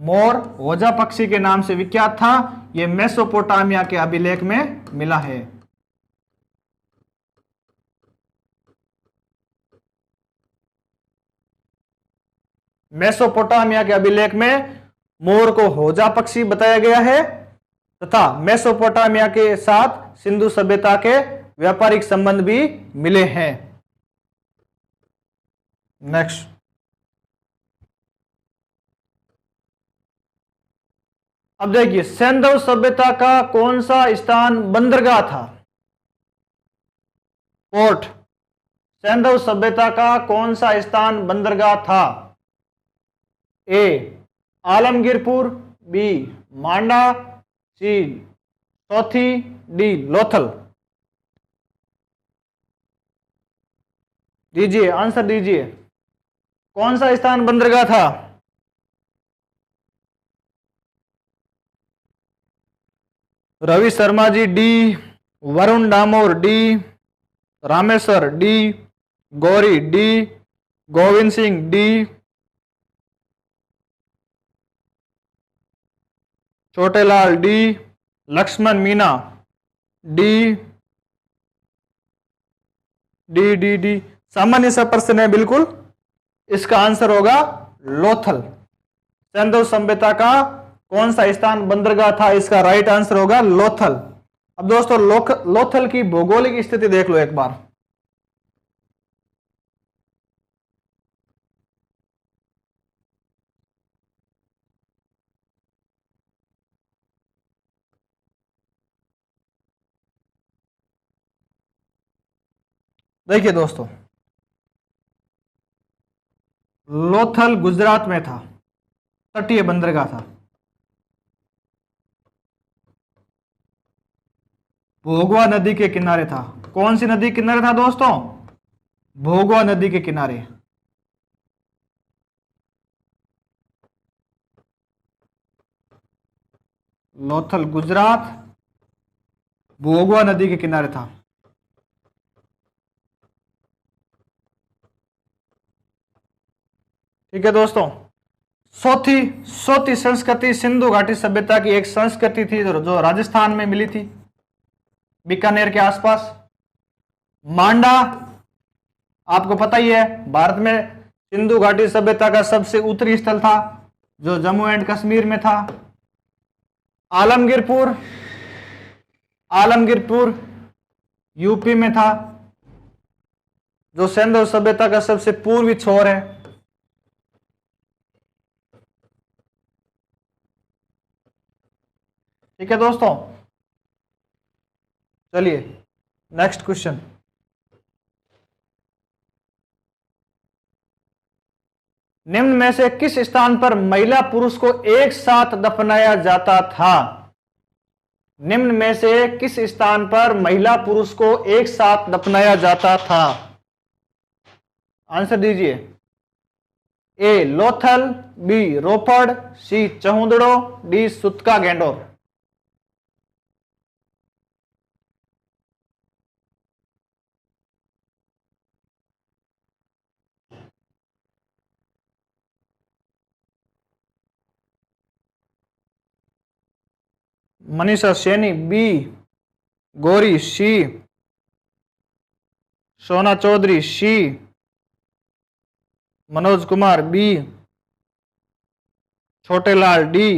A: मोर होजा पक्षी के नाम से विख्यात था। यह मेसोपोटामिया के अभिलेख में मिला है। मेसोपोटामिया के अभिलेख में मोर को होजा पक्षी बताया गया है तथा मेसोपोटामिया के साथ सिंधु सभ्यता के व्यापारिक संबंध भी मिले हैं। नेक्स्ट, अब देखिए सैंधव सभ्यता का कौन सा स्थान बंदरगाह था? पोर्ट। सैंधव सभ्यता का कौन सा स्थान बंदरगाह था? ए आलमगीरपुर, बी मांडा, सी चौथी, डी लोथल। दीजिए आंसर दीजिए। कौन सा स्थान बंदरगाह था? Ravi Sharma ji D, Varun Damor D, Rameshwar D, Gauri D, Govind Singh D, Chhotelal D, Laxman Meena D, D D D. सामान्य सा प्रश्न है बिल्कुल। इसका आंसर होगा लोथल। सैंधव सभ्यता का कौन सा स्थान बंदरगाह था? इसका राइट आंसर होगा लोथल। अब दोस्तों लोथल की भौगोलिक स्थिति देख लो एक बार। देखिए दोस्तों, लोथल गुजरात में था, तटीय बंदरगाह था। भोगवा नदी के किनारे था। कौन सी नदी के किनारे था दोस्तों? भोगवा नदी के किनारे। लोथल गुजरात, भोगवा नदी के किनारे था। ठीक है दोस्तों। सोती संस्कृति सिंधु घाटी सभ्यता की एक संस्कृति थी जो राजस्थान में मिली थी, बीकानेर के आसपास। मांडा आपको पता ही है, भारत में सिंधु घाटी सभ्यता का सबसे उत्तरी स्थल था, जो जम्मू एंड कश्मीर में था। आलमगीरपुर यूपी में था, जो सिंधु सभ्यता का सबसे पूर्वी छोर है। ठीक है दोस्तों, चलिए नेक्स्ट क्वेश्चन। निम्न में से किस स्थान पर महिला पुरुष को एक साथ दफनाया जाता था? निम्न में से किस स्थान पर महिला पुरुष को एक साथ दफनाया जाता था? आंसर दीजिए। ए लोथल, बी रोपड़, सी चहुंदड़ो, डी सुतका गेंडोर। मनीषा सैनी बी, गौरी सी, सोना चौधरी सी, मनोज कुमार बी, छोटेलाल डी,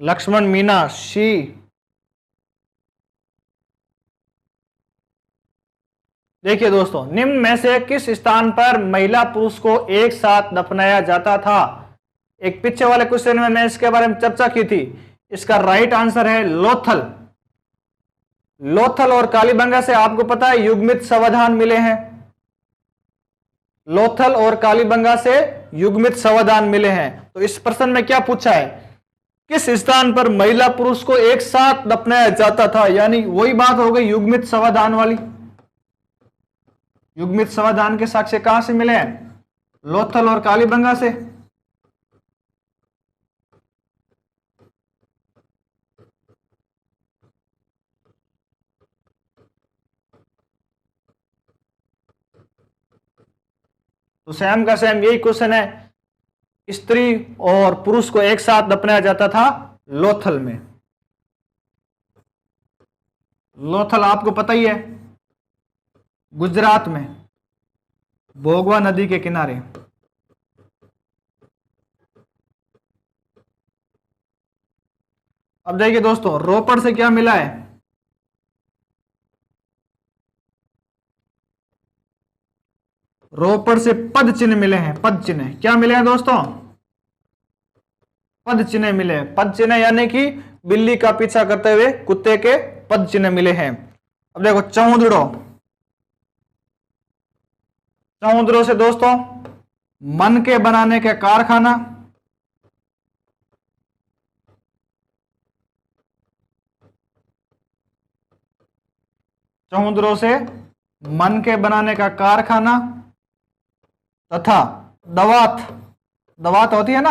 A: लक्ष्मण मीना सी। देखिए दोस्तों, निम्न में से किस स्थान पर महिला पुरुष को एक साथ दफनाया जाता था? एक पीछे वाले क्वेश्चन में मैं इसके बारे में चर्चा की थी। इसका राइट आंसर है लोथल। लोथल और कालीबंगा से आपको पता है युग्मित समाधान मिले हैं। लोथल और कालीबंगा से युग्मित समाधान मिले हैं। तो इस प्रश्न में क्या पूछा है? किस स्थान पर महिला पुरुष को एक साथ दफनाया जाता था? यानी वही बात हो गई युग्मित समाधान वाली। युग्मित समाधान के साक्ष्य कहां से मिले हैं? लोथल और कालीबंगा से। तो सेम का सेम यही क्वेश्चन है। स्त्री और पुरुष को एक साथ दफनाया जाता था लोथल में। लोथल आपको पता ही है, गुजरात में, भोगवा नदी के किनारे। अब देखिए दोस्तों, रोपड़ से क्या मिला है? रोपड़ से पद चिन्ह मिले हैं। पद चिन्ह क्या मिले हैं दोस्तों? पद चिन्ह मिले हैं। पद चिन्ह यानी कि बिल्ली का पीछा करते हुए कुत्ते के पद चिन्ह मिले हैं। अब देखो चहुंदड़ो से दोस्तों मन के बनाने का कारखाना। चहुंदड़ो से मन के बनाने का कारखाना तथा दवात होती है ना,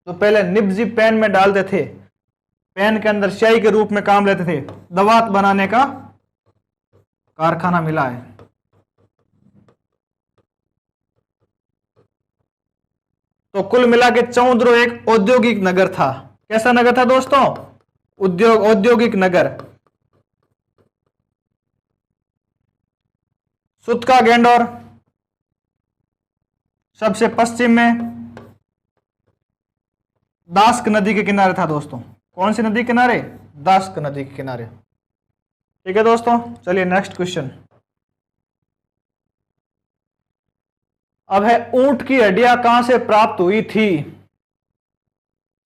A: तो पहले निब्जी पेन में डालते थे, पेन के अंदर स्याही के रूप में काम लेते थे, दवात बनाने का कारखाना मिला है। तो कुल मिला के चहुंदड़ो एक औद्योगिक नगर था। कैसा नगर था दोस्तों? औद्योगिक नगर। सुतका गेंडोर सबसे पश्चिम में दास्क नदी के किनारे था दोस्तों। कौन सी नदी के किनारे? दास्क नदी के किनारे। ठीक है दोस्तों, चलिए नेक्स्ट क्वेश्चन। अब है ऊंट की हड्डियां कहां से प्राप्त हुई थी?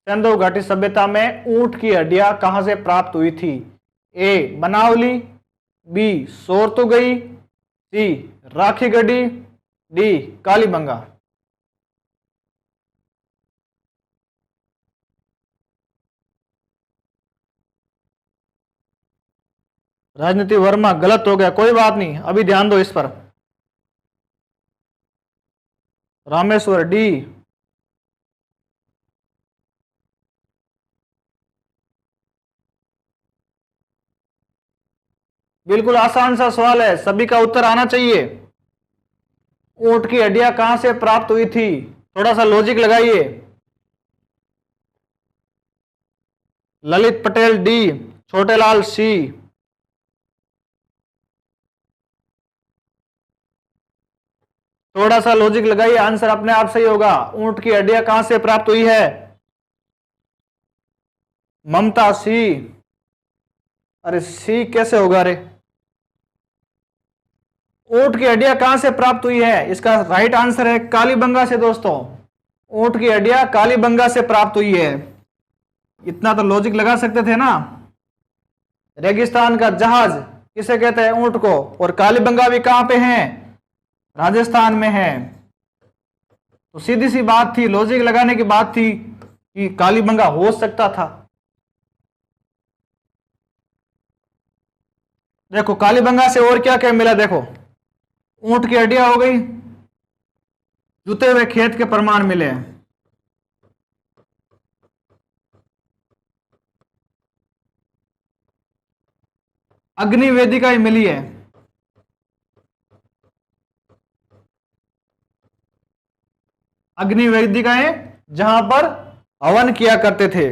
A: सिंधु घाटी सभ्यता में ऊंट की हड्डियां कहां से प्राप्त हुई थी? ए बनावली, बी सोरतुगई, सी राखी गढ़ी, डी कालीबंगा। राजनीति वर्मा गलत हो गया, कोई बात नहीं, अभी ध्यान दो इस पर। रामेश्वर डी। बिल्कुल आसान सा सवाल है, सभी का उत्तर आना चाहिए। ऊंट की हड्डियां कहां से प्राप्त हुई थी? थोड़ा सा लॉजिक लगाइए। ललित पटेल डी, छोटेलाल सी। थोड़ा सा लॉजिक लगाइए, आंसर अपने आप सही होगा। ऊंट की हड्डियां कहां से प्राप्त हुई है? ममता सी। अरे सी कैसे होगा रे? ऊंट की हड्डियां कहां से प्राप्त हुई है? इसका राइट आंसर है कालीबंगा से दोस्तों। ऊंट की हड्डियां कालीबंगा से प्राप्त हुई है। इतना तो लॉजिक लगा सकते थे ना। रेगिस्तान का जहाज किसे कहते हैं? ऊंट को। और कालीबंगा भी कहां पे है? राजस्थान में है। तो सीधी सी बात थी, लॉजिक लगाने की बात थी कि कालीबंगा हो सकता था। देखो कालीबंगा से और क्या क्या मिला, देखो ऊंट की हड्डियां हो गई, जुते हुए खेत के प्रमाण मिले हैं, अग्नि वेदिकाएं मिली है, अग्नि वेदिकाएं जहां पर हवन किया करते थे,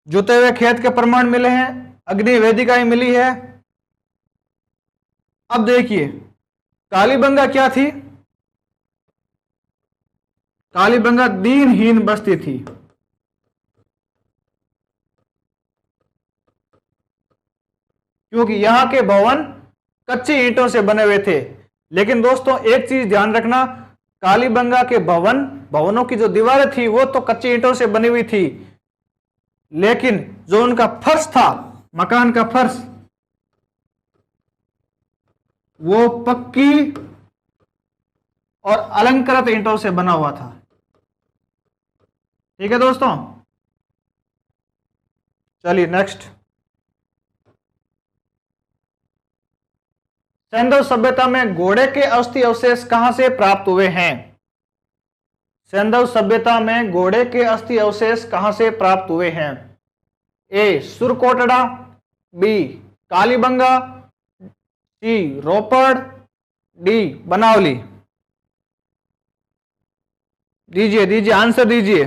A: जुते हुए खेत के प्रमाण मिले हैं, अग्नि वेदिकाएं मिली है। अब देखिए कालीबंगा क्या थी? कालीबंगा दीनहीन बस्ती थी। क्योंकि यहां के भवन कच्ची ईंटों से बने हुए थे। लेकिन दोस्तों एक चीज ध्यान रखना, कालीबंगा के भवनों की जो दीवारें थी वो तो कच्ची ईंटों से बनी हुई थी, लेकिन जो उनका फर्श था, मकान का फर्श, वो पक्की और अलंकृत ईंटों से बना हुआ था। ठीक है दोस्तों, चलिए नेक्स्ट। सैंधव सभ्यता में घोड़े के अस्थि अवशेष कहां से प्राप्त हुए हैं? सैंधव सभ्यता में घोड़े के अस्थि अवशेष कहां से प्राप्त हुए हैं? ए सुरकोटड़ा, बी कालीबंगा, सी रोपड़, डी बनावली। दीजिए दीजिए आंसर दीजिए।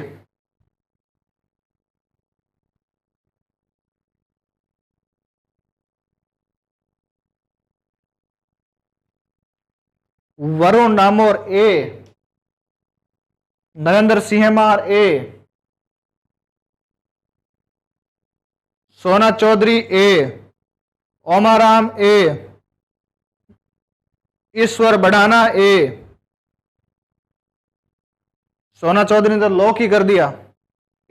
A: वरुण डामोर ए, नरेंद्र सिंह मार ए, सोना चौधरी ए, ओमाराम ए, ईश्वर बढ़ाना ए। सोना चौधरी ने तो लॉक ही कर दिया,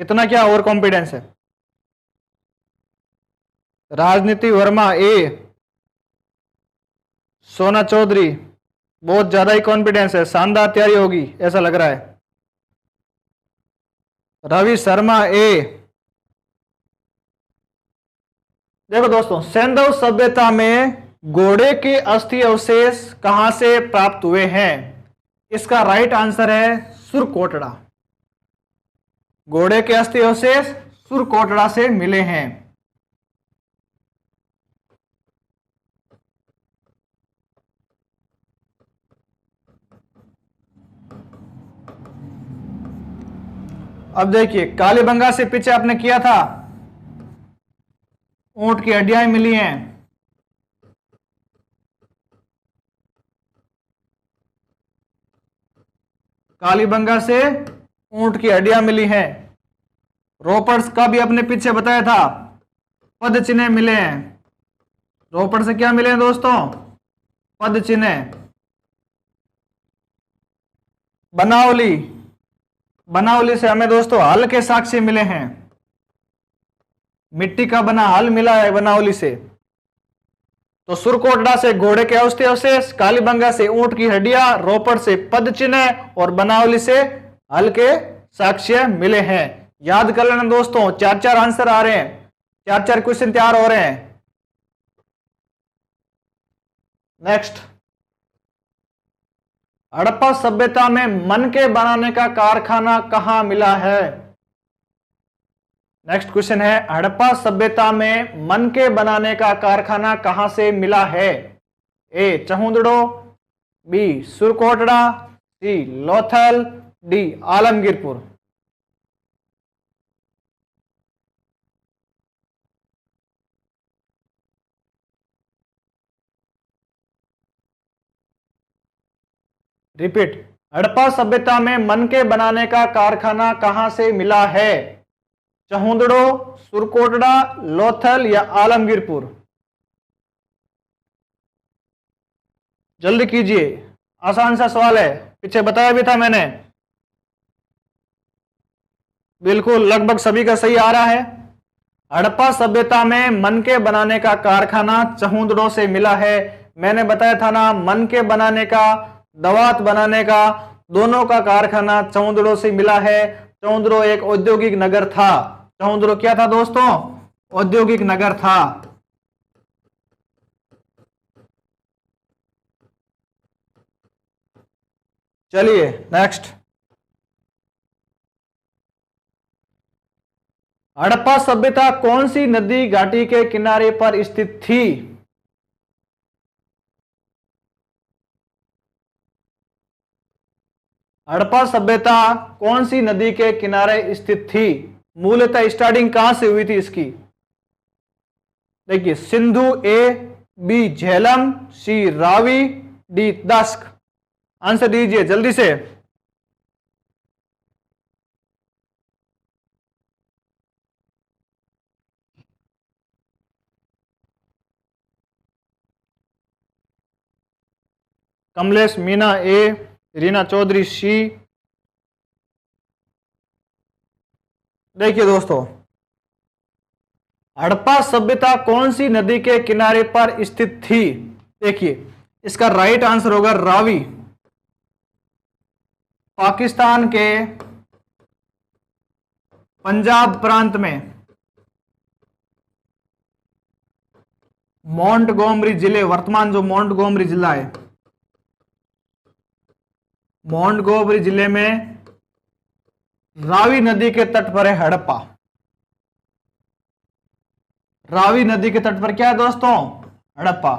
A: इतना क्या ओवर कॉन्फिडेंस है। राजनीति वर्मा ए, सोना चौधरी बहुत ज्यादा ही कॉन्फिडेंस है, शानदार तैयारी होगी ऐसा लग रहा है। रवि शर्मा ए। देखो दोस्तों सैंधव सभ्यता में घोड़े के अस्थि अवशेष कहां से प्राप्त हुए हैं? इसका राइट आंसर है सुरकोटड़ा। घोड़े के अस्थि अवशेष सुरकोटड़ा से मिले हैं। अब देखिए कालीबंगा से पीछे आपने किया था, ऊंट की हड्डियां मिली हैं। कालीबंगा से ऊंट की हड्डियां मिली हैं। रोपड़ का भी अपने पीछे बताया था, पद चिन्ह मिले हैं। रोपड़ से क्या मिले हैं दोस्तों? पद चिन्ह। बनावली, बनावली से हमें दोस्तों हल के साक्ष्य मिले हैं, मिट्टी का बना हल मिला है बनावली से। तो सुरकोटड़ा से घोड़े के अवशेष, कालीबंगा से ऊंट की हड्डियां, रोपड़ से पद चिन्ह और बनावली से हल के साक्ष्य मिले हैं। याद कर लेना दोस्तों, 4-4 आंसर आ रहे हैं, 4-4 क्वेश्चन तैयार हो रहे हैं। नेक्स्ट, हड़प्पा सभ्यता में मनके बनाने का कारखाना कहां मिला है? नेक्स्ट क्वेश्चन है, हड़प्पा सभ्यता में मनके बनाने का कारखाना कहां से मिला है? ए चहुंदड़ो, बी सुरकोटड़ा, सी लोथल, डी आलमगीरपुर। रिपीट, हड़प्पा सभ्यता में मनके बनाने का कारखाना कहां से मिला है? चहुंदड़ो, सुरकोटड़ा, लोथल या आलमगीरपुर? जल्दी कीजिए, आसान सा सवाल है, पीछे बताया भी था मैंने। बिल्कुल, लगभग सभी का सही आ रहा है। हड़प्पा सभ्यता में मनके बनाने का कारखाना चहुंदड़ों से मिला है। मैंने बताया था ना, मनके बनाने का, दवात बनाने का, दोनों का कारखाना चहुंदड़ों से मिला है। चहुंदड़ो एक औद्योगिक नगर था। चहुंदड़ो क्या था दोस्तों? औद्योगिक नगर था। चलिए नेक्स्ट, हड़प्पा सभ्यता कौन सी नदी घाटी के किनारे पर स्थित थी? हड़प्पा सभ्यता कौन सी नदी के किनारे स्थित थी? मूलतः स्टार्टिंग कहां से हुई थी इसकी? देखिए, सिंधु ए, बी झेलम, सी रावी, डी दस्क। आंसर दीजिए जल्दी से। कमलेश मीना ए, रीना चौधरी सी। देखिए दोस्तों, हड़प्पा सभ्यता कौन सी नदी के किनारे पर स्थित थी? देखिए, इसका राइट आंसर होगा रावी। पाकिस्तान के पंजाब प्रांत में मोंटगोमरी जिले, वर्तमान जो मोंटगोमरी जिला है, मोंटगोमरी जिले में रावी नदी के तट पर है हड़प्पा। रावी नदी के तट पर क्या है दोस्तों? हड़प्पा।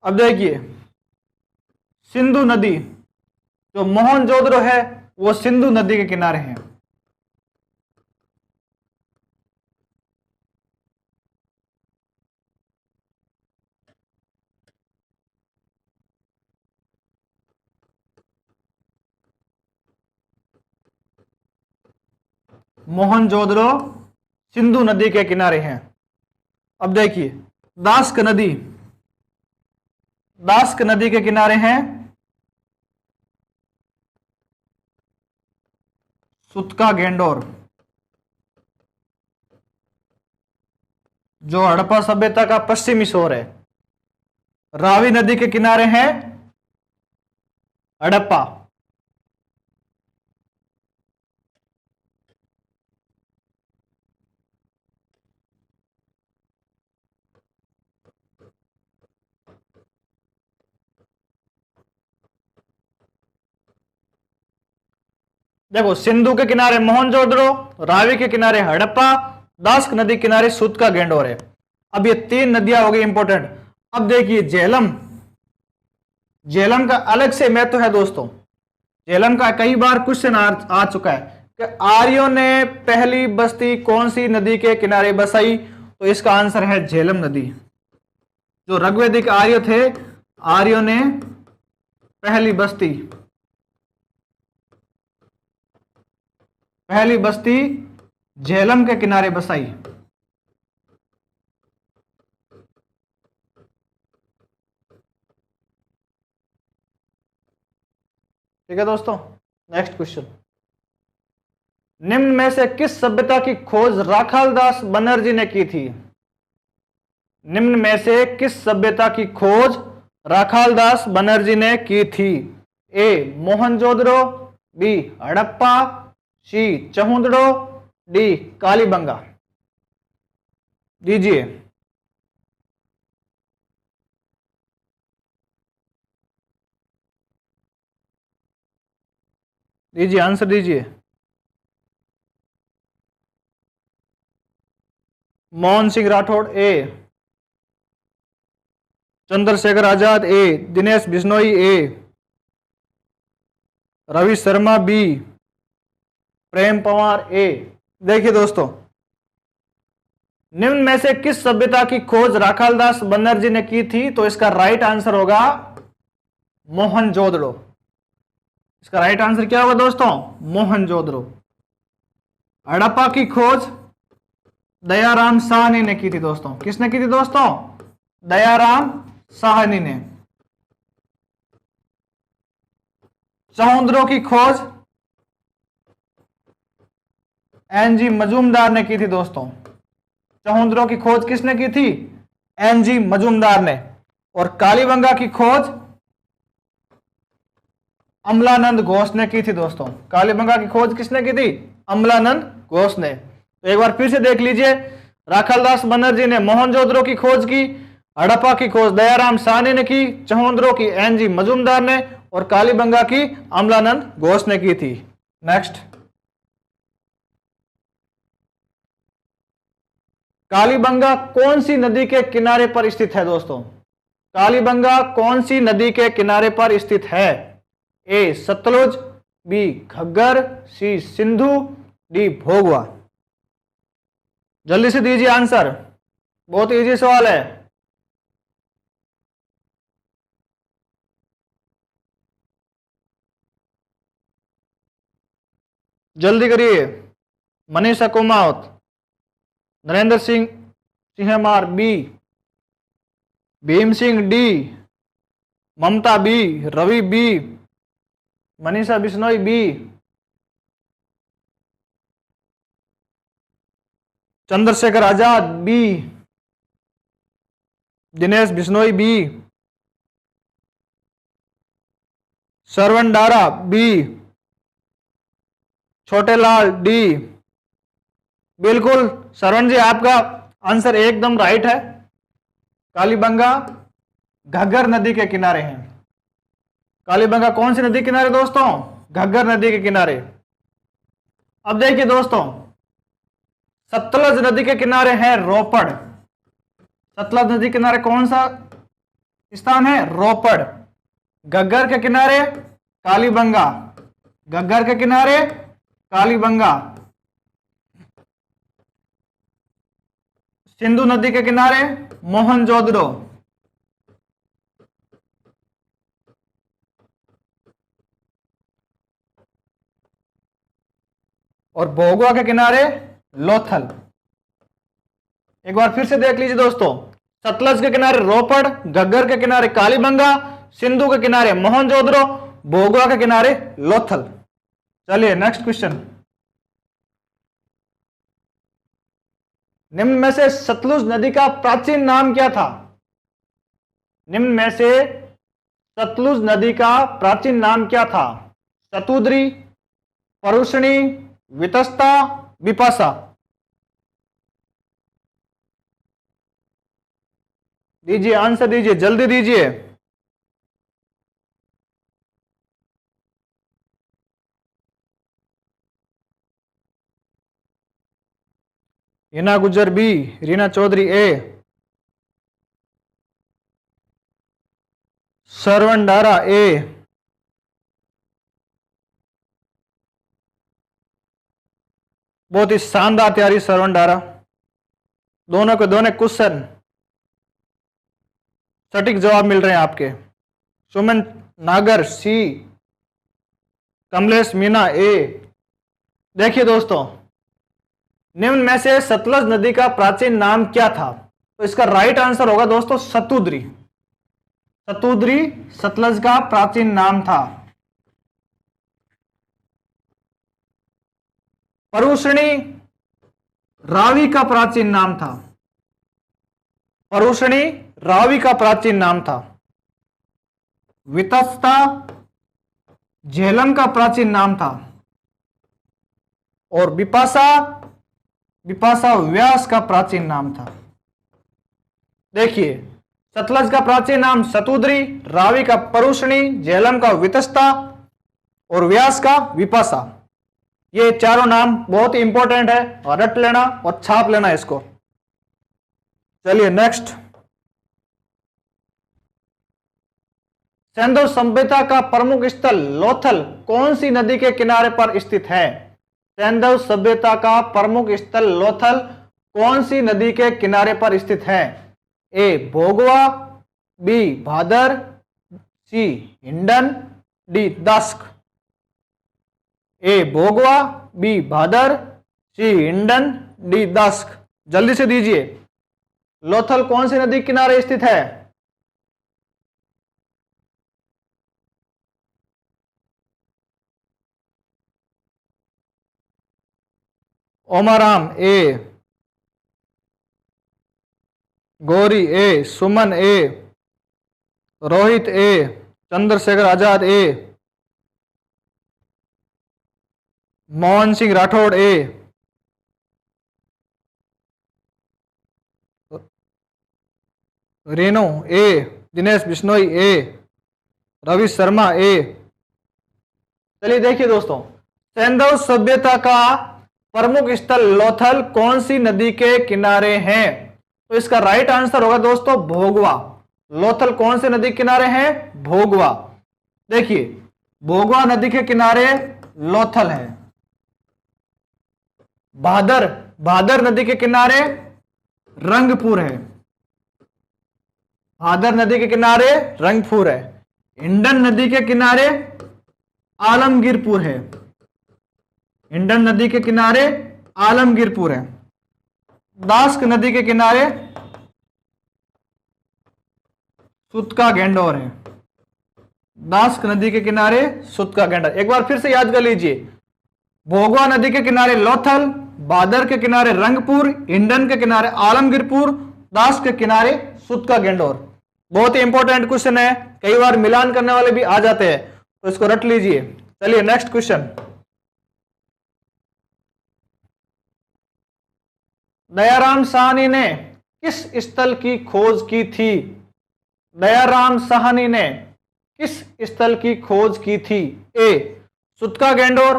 A: अब देखिए, सिंधु नदी, जो मोहनजोदड़ो है, वो सिंधु नदी के किनारे है। मोहनजोदड़ो सिंधु नदी के किनारे हैं। अब देखिए, दास्क नदी, दास्क नदी के किनारे हैं सुतका गेंडोर, जो हड़प्पा सभ्यता का पश्चिमी छोर है। रावी नदी के किनारे हैं हड़प्पा। देखो, सिंधु के किनारे मोहनजोदड़ो, रावी के किनारे हड़प्पा, दास्क नदी किनारे सुतका गेंडोर है। अब ये 3 नदियां हो गई इंपॉर्टेंट। अब देखिए, झेलम, झेलम का अलग से महत्व है दोस्तों। झेलम का कई बार क्वेश्चन आ चुका है कि आर्यों ने पहली बस्ती कौन सी नदी के किनारे बसाई? तो इसका आंसर है झेलम नदी। जो ऋग्वैदिक आर्य थे, आर्यों ने पहली बस्ती झेलम के किनारे बसाई। ठीक है दोस्तों, नेक्स्ट क्वेश्चन, निम्न में से किस सभ्यता की खोज राखालदास बनर्जी ने की थी? निम्न में से किस सभ्यता की खोज राखालदास बनर्जी ने की थी? ए मोहनजोदड़ो, बी हड़प्पा, सी चहुंदड़ो, डी कालीबंगा। दीजिए। दीजिए आंसर दीजिए। मोहन सिंह राठौड़ ए, चंद्रशेखर आजाद ए, दिनेश बिश्नोई ए, रवि शर्मा बी, प्रेम पवार ए। देखिए दोस्तों, निम्न में से किस सभ्यता की खोज राखालदास बनर्जी ने की थी? तो इसका राइट आंसर होगा मोहनजोदड़ो। इसका राइट आंसर क्या होगा दोस्तों? मोहनजोदड़ो। हड़प्पा की खोज दयाराम साहनी ने की थी दोस्तों। किसने की थी दोस्तों? दयाराम साहनी ने। चहुंदड़ो की खोज एनजी मजूमदार ने की थी दोस्तों। चहुंदड़ो की खोज किसने की थी? एनजी मजूमदार ने। और कालीबंगा की खोज अमलानंद घोष ने की थी दोस्तों। कालीबंगा की खोज किसने की थी? अमलानंद घोष ने। तो एक बार फिर से देख लीजिए, राखालदास बनर्जी ने मोहनजोदड़ो की खोज की, हड़प्पा की खोज दयाराम साहनी ने की, चहुंदड़ो की एनजी मजूमदार ने, और कालीबंगा की अमलानंद घोष ने की थी। नेक्स्ट, कालीबंगा कौन सी नदी के किनारे पर स्थित है दोस्तों? कालीबंगा कौन सी नदी के किनारे पर स्थित है? ए सतलुज, बी घग्गर, सी सिंधु, डी भोगवा। जल्दी से दीजिए आंसर, बहुत इजी सवाल है। जल्दी करिए। Manisha Kumawat, Narendra Singh Singhmar B, Bhim Singh D, Mamta B, Ravi B, Manisha Bishnoi B, Chandrashekhar Azad B, Dinesh Bishnoi B, Shravan Dara B, Chhotelal D. बिल्कुल श्रवण जी, आपका आंसर एकदम राइट है। कालीबंगा घग्गर नदी के किनारे हैं। कालीबंगा कौन सी नदी के किनारे दोस्तों? घग्गर नदी के किनारे। अब देखिए दोस्तों, सतलज नदी के किनारे है रोपड़। सतलज नदी के किनारे कौन सा स्थान है? रोपड़। घग्गर के किनारे कालीबंगा। घग्गर के किनारे कालीबंगा। सिंधु नदी के किनारे मोहनजोदड़ो। और भोगवा के किनारे लोथल। एक बार फिर से देख लीजिए दोस्तों, सतलज के किनारे रोपड़, घग्गर के किनारे कालीबंगा, सिंधु के किनारे मोहनजोदड़ो, भोगवा के किनारे लोथल। चलिए नेक्स्ट क्वेश्चन। निम्न में से सतलुज नदी का प्राचीन नाम क्या था? निम्न में से सतलुज नदी का प्राचीन नाम क्या था? शतुद्री, परुषणी, वितस्ता, विपाशा। दीजिए आंसर दीजिए, जल्दी दीजिए। हिना गुज्जर बी, रीना चौधरी ए, श्रवण डारा ए, बहुत ही शानदार तैयारी श्रवण डारा। दोनों के दोनों क्वेश्चन सटीक जवाब मिल रहे हैं आपके। सुमन नागर सी, कमलेश मीना ए। देखिए दोस्तों, निम्न में से सतलज नदी का प्राचीन नाम क्या था? तो इसका राइट आंसर होगा दोस्तों शतुद्री। शतुद्री सतलज का प्राचीन नाम था। परुषणी रावी का प्राचीन नाम था। परुषणी रावी का प्राचीन नाम था। वितस्ता झेलम का प्राचीन नाम था। और विपाशा विपाशा व्यास का प्राचीन नाम था। देखिए, सतलज का प्राचीन नाम शतुद्री, रावी का परुषणी, झेलम का वितस्ता और व्यास का विपाशा। ये चारों नाम बहुत ही इंपॉर्टेंट है और रट लेना और छाप लेना इसको। चलिए नेक्स्ट, सैंधव सभ्यता का प्रमुख स्थल लोथल कौन सी नदी के किनारे पर स्थित है? सैंधव सभ्यता का प्रमुख स्थल लोथल कौन सी नदी के किनारे पर स्थित है? ए भोगवा, बी भादर, सी हिंडन, डी दास्क। ए भोगवा, बी भादर, सी हिंडन, डी दास्क। जल्दी से दीजिए, लोथल कौन सी नदी किनारे स्थित है? ओमाराम ए, गौरी ए, सुमन ए, रोहित ए, चंद्रशेखर आजाद ए, मोहन सिंह राठौड़ ए, रेनो ए, दिनेश बिश्नोई ए, रवि शर्मा ए। चलिए देखिए दोस्तों, सैंधव सभ्यता का प्रमुख स्थल लोथल कौन सी नदी के किनारे हैं? तो इसका राइट आंसर होगा दोस्तों भोगवा। लोथल कौन सी नदी के किनारे हैं? भोगवा। देखिए, भोगवा नदी के किनारे लोथल है। भादर, भादर नदी के किनारे रंगपुर है। भादर नदी के किनारे रंगपुर है। हिंडन नदी के किनारे आलमगीरपुर है। हिंडन नदी के किनारे आलमगीरपुर है। दास्क नदी के किनारे सुतका गेंडोर है। दास्क नदी के किनारे सुतका गेंडोर। एक बार फिर से याद कर लीजिए, भोगवा नदी के किनारे लोथल, भादर के किनारे रंगपुर, हिंडन के किनारे आलमगीरपुर, दास्क के किनारे सुतका गेंडोर। बहुत ही इंपॉर्टेंट क्वेश्चन है, कई बार मिलान करने वाले भी आ जाते हैं, तो इसको रट लीजिए। चलिए नेक्स्ट क्वेश्चन, दयाराम साहनी ने किस स्थल की खोज की थी? दयाराम साहनी ने किस स्थल की खोज की थी? ए सुतका गेंडोर,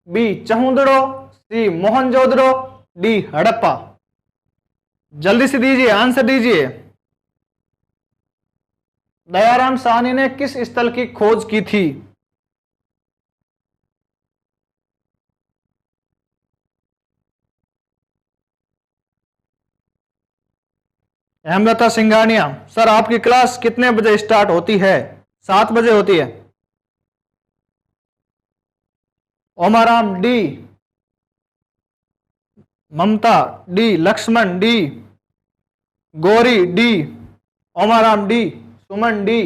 A: बी चहुंदड़ो, सी मोहनजोदड़ो, डी हड़प्पा। जल्दी से दीजिए, आंसर दीजिए। दयाराम साहनी ने किस स्थल की खोज की थी? हेमलता सिंघानिया, सर आपकी क्लास कितने बजे स्टार्ट होती है? 7 बजे होती है। Omaram D, Mamta D, Laxman D, Gauri D, Omaram D, Suman D.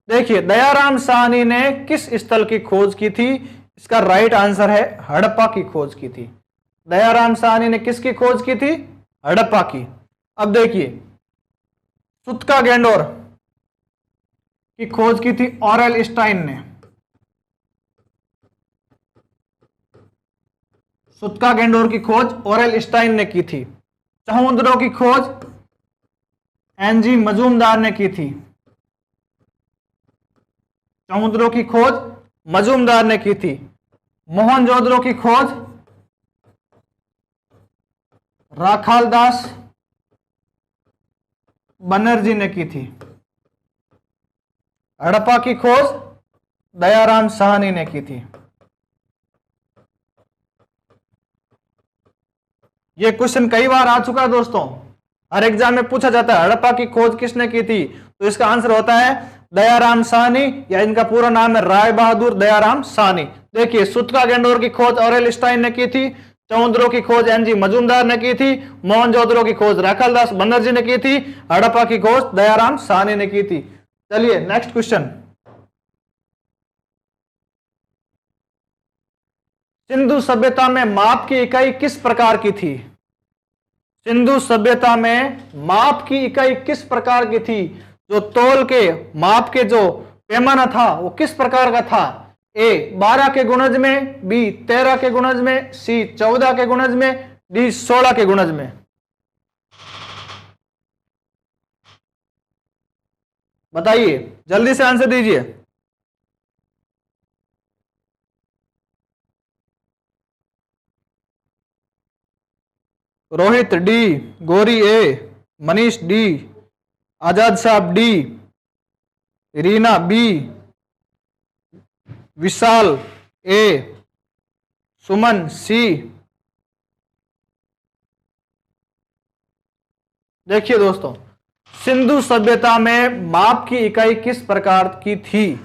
A: देखिए, दयाराम साहनी ने किस स्थल की खोज की थी? इसका राइट आंसर है हड़प्पा की खोज की थी। दयाराम साहनी ने किसकी खोज की थी? हड़प्पा की। अब देखिए, सुतका गेंडोर की खोज की थी ऑरेल स्टाइन ने। सुतका गेंडोर की खोज ऑरेल स्टाइन ने की थी। चहुंदड़ो की खोज एनजी मजूमदार ने की थी। चहुंदड़ो की खोज मजूमदार ने की थी। मोहनजोदड़ो की खोज राखालदास बनर्जी ने की थी। हड़प्पा की खोज दयाराम साहनी ने की थी। यह क्वेश्चन कई बार आ चुका है दोस्तों, हर एग्जाम में पूछा जाता है हड़प्पा की खोज किसने की थी? तो इसका आंसर होता है दयाराम साहनी, या इनका पूरा नाम है राय बहादुर दयाराम साहनी। देखिए, सुतका गेंडोर की खोज ऑरेल स्टाइन ने की थी। चौंदरो की खोज एनजी मजूमदार ने की थी। मोहनजोदड़ो की खोज राखालदास बनर्जी ने की थी। हड़प्पा की खोज दयाराम साहनी ने की थी। चलिए नेक्स्ट क्वेश्चन, सिंधु सभ्यता में माप की इकाई किस प्रकार की थी? सिंधु सभ्यता में माप की इकाई किस प्रकार की थी? जो तौल के माप के जो पैमाना था वो किस प्रकार का था? ए 12 के गुणज में, बी 13 के गुणज में, सी 14 के गुणज में, डी 16 के गुणज में। बताइए, जल्दी से आंसर दीजिए। रोहित डी, गौरी ए, मनीष डी, आजाद साहब डी, रीना बी, विशाल ए, सुमन सी। देखिए दोस्तों, सिंधु सभ्यता में माप की इकाई किस प्रकार की थी?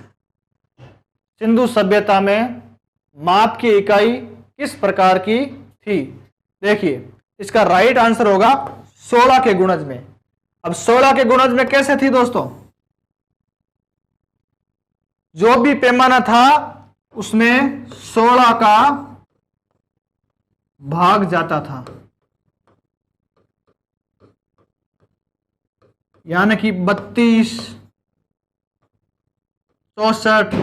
A: सिंधु सभ्यता में माप की इकाई किस प्रकार की थी? देखिए, इसका राइट आंसर होगा 16 के गुणज में। अब 16 के गुणज में कैसे थी दोस्तों? जो भी पैमाना था उसमें 16 का भाग जाता था, यानी कि 32, 64,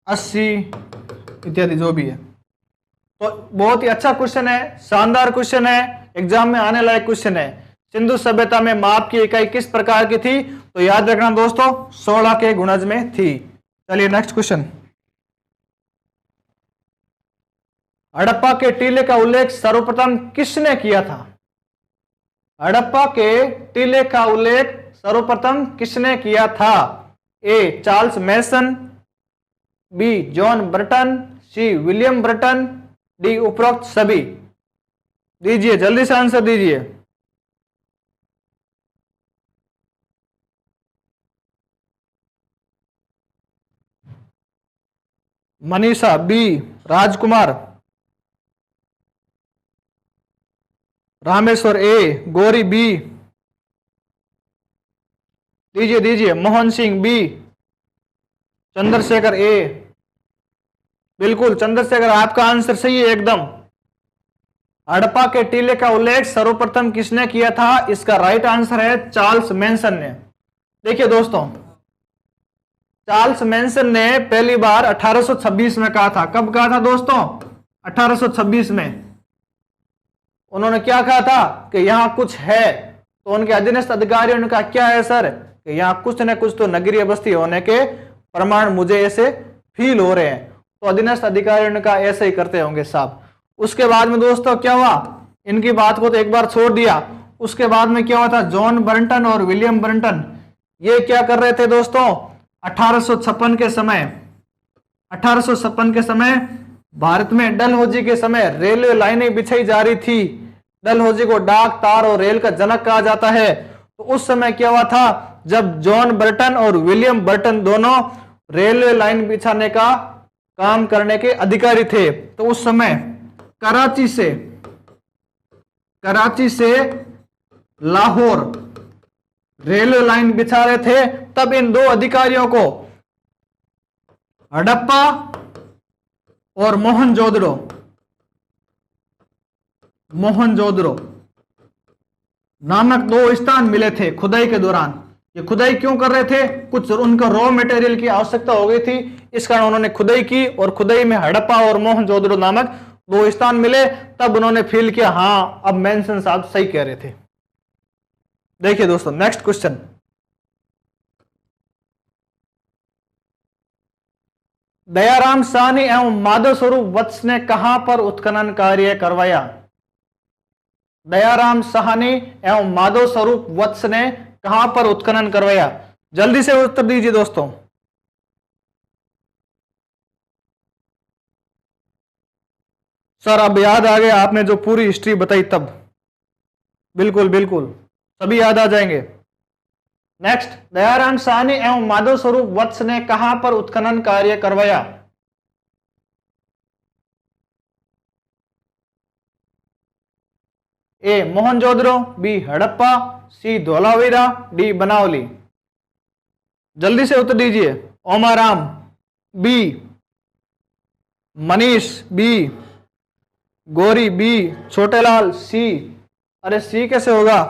A: 80 इत्यादि जो भी है। तो बहुत ही अच्छा क्वेश्चन है, शानदार क्वेश्चन है, एग्जाम में आने लायक क्वेश्चन है। सिंधु सभ्यता में माप की इकाई किस प्रकार की थी? तो याद रखना दोस्तों, 16 के गुणज में थी। चलिए नेक्स्ट क्वेश्चन। हड़प्पा के टीले का उल्लेख सर्वप्रथम किसने किया था? हड़प्पा के टीले का उल्लेख सर्वप्रथम किसने किया था? A Charles Masson, B John Burton, C William Burton, D उपरोक्त सभी। दीजिए, जल्दी से आंसर दीजिए। Manisha B, Rajkumar, Rameshwar A, Gauri B. दीजिए दीजिए, मोहन सिंह बी, चंद्रशेखर ए। बिल्कुल चंद्रशेखर, आपका आंसर सही है एकदम। हड़प्पा के टीले का उल्लेख सर्वप्रथम किसने किया था? इसका राइट आंसर है चार्ल्स मैनसन ने। देखिए दोस्तों, चार्ल्स मैनसन ने पहली बार 1826 में कहा था। कब कहा था दोस्तों? 1826 में। उन्होंने क्या कहा था कि यहां कुछ है। तो उनके अधीनस्थ अधिकारियों ने कहा, क्या है सर? कि यहां कुछ न कुछ तो नगरीय बस्ती होने के प्रमाण मुझे ऐसे फील हो रहे हैं। तो अधीनस्थ अधिकारियों ने कहा ऐसे ही करते होंगे साहब। उसके बाद में दोस्तों क्या हुआ? इनकी बात को तो एक बार छोड़ दिया। उसके बाद में क्या हुआ था? जॉन बर्टन और विलियम बर्टन ये क्या कर रहे थे दोस्तों? 1856 के समय, 1856 के समय भारत में डलहौजी के समय रेलवे लाइनें बिछाई जा रही थी। डलहौजी को डाक, तार और रेल का जनक कहा जाता है। तो उस समय क्या हुआ था? जब जॉन बर्टन और विलियम बर्टन दोनों रेलवे लाइन बिछाने का काम करने के अधिकारी थे, तो उस समय कराची से लाहौर रेलवे लाइन बिछा रहे थे। तब इन दो अधिकारियों को हड़प्पा और मोहनजोदड़ो नामक दो स्थान मिले थे खुदाई के दौरान। ये खुदाई क्यों कर रहे थे? कुछ उनका रॉ मटेरियल की आवश्यकता हो गई थी, इस कारण उन्होंने खुदाई की, और खुदाई में हड़प्पा और मोहनजोदड़ो नामक दो स्थान मिले। तब उन्होंने फील किया, हाँ अब मैनसन साहब सही कह रहे थे। देखिए दोस्तों, नेक्स्ट क्वेश्चन। दयाराम साहनी एवं माधव स्वरूप वत्स ने कहां पर उत्खनन कार्य करवाया? दयाराम साहनी एवं माधव स्वरूप वत्स ने कहां पर उत्खनन करवाया? जल्दी से उत्तर दीजिए दोस्तों। सर अब याद आ गया, आपने जो पूरी हिस्ट्री बताई तब। बिल्कुल बिल्कुल, सभी याद आ जाएंगे। नेक्स्ट, दयाराम साहनी एवं माधव स्वरूप वत्स ने कहां पर उत्खनन कार्य करवाया? ए मोहनजोदड़ो, बी हड़प्पा, सी धोलावीरा, डी बनावली। जल्दी से उत्तर दीजिए। ओमाराम बी, मनीष बी, गोरी, बी छोटेलाल, सी, अरे सी कैसे होगा,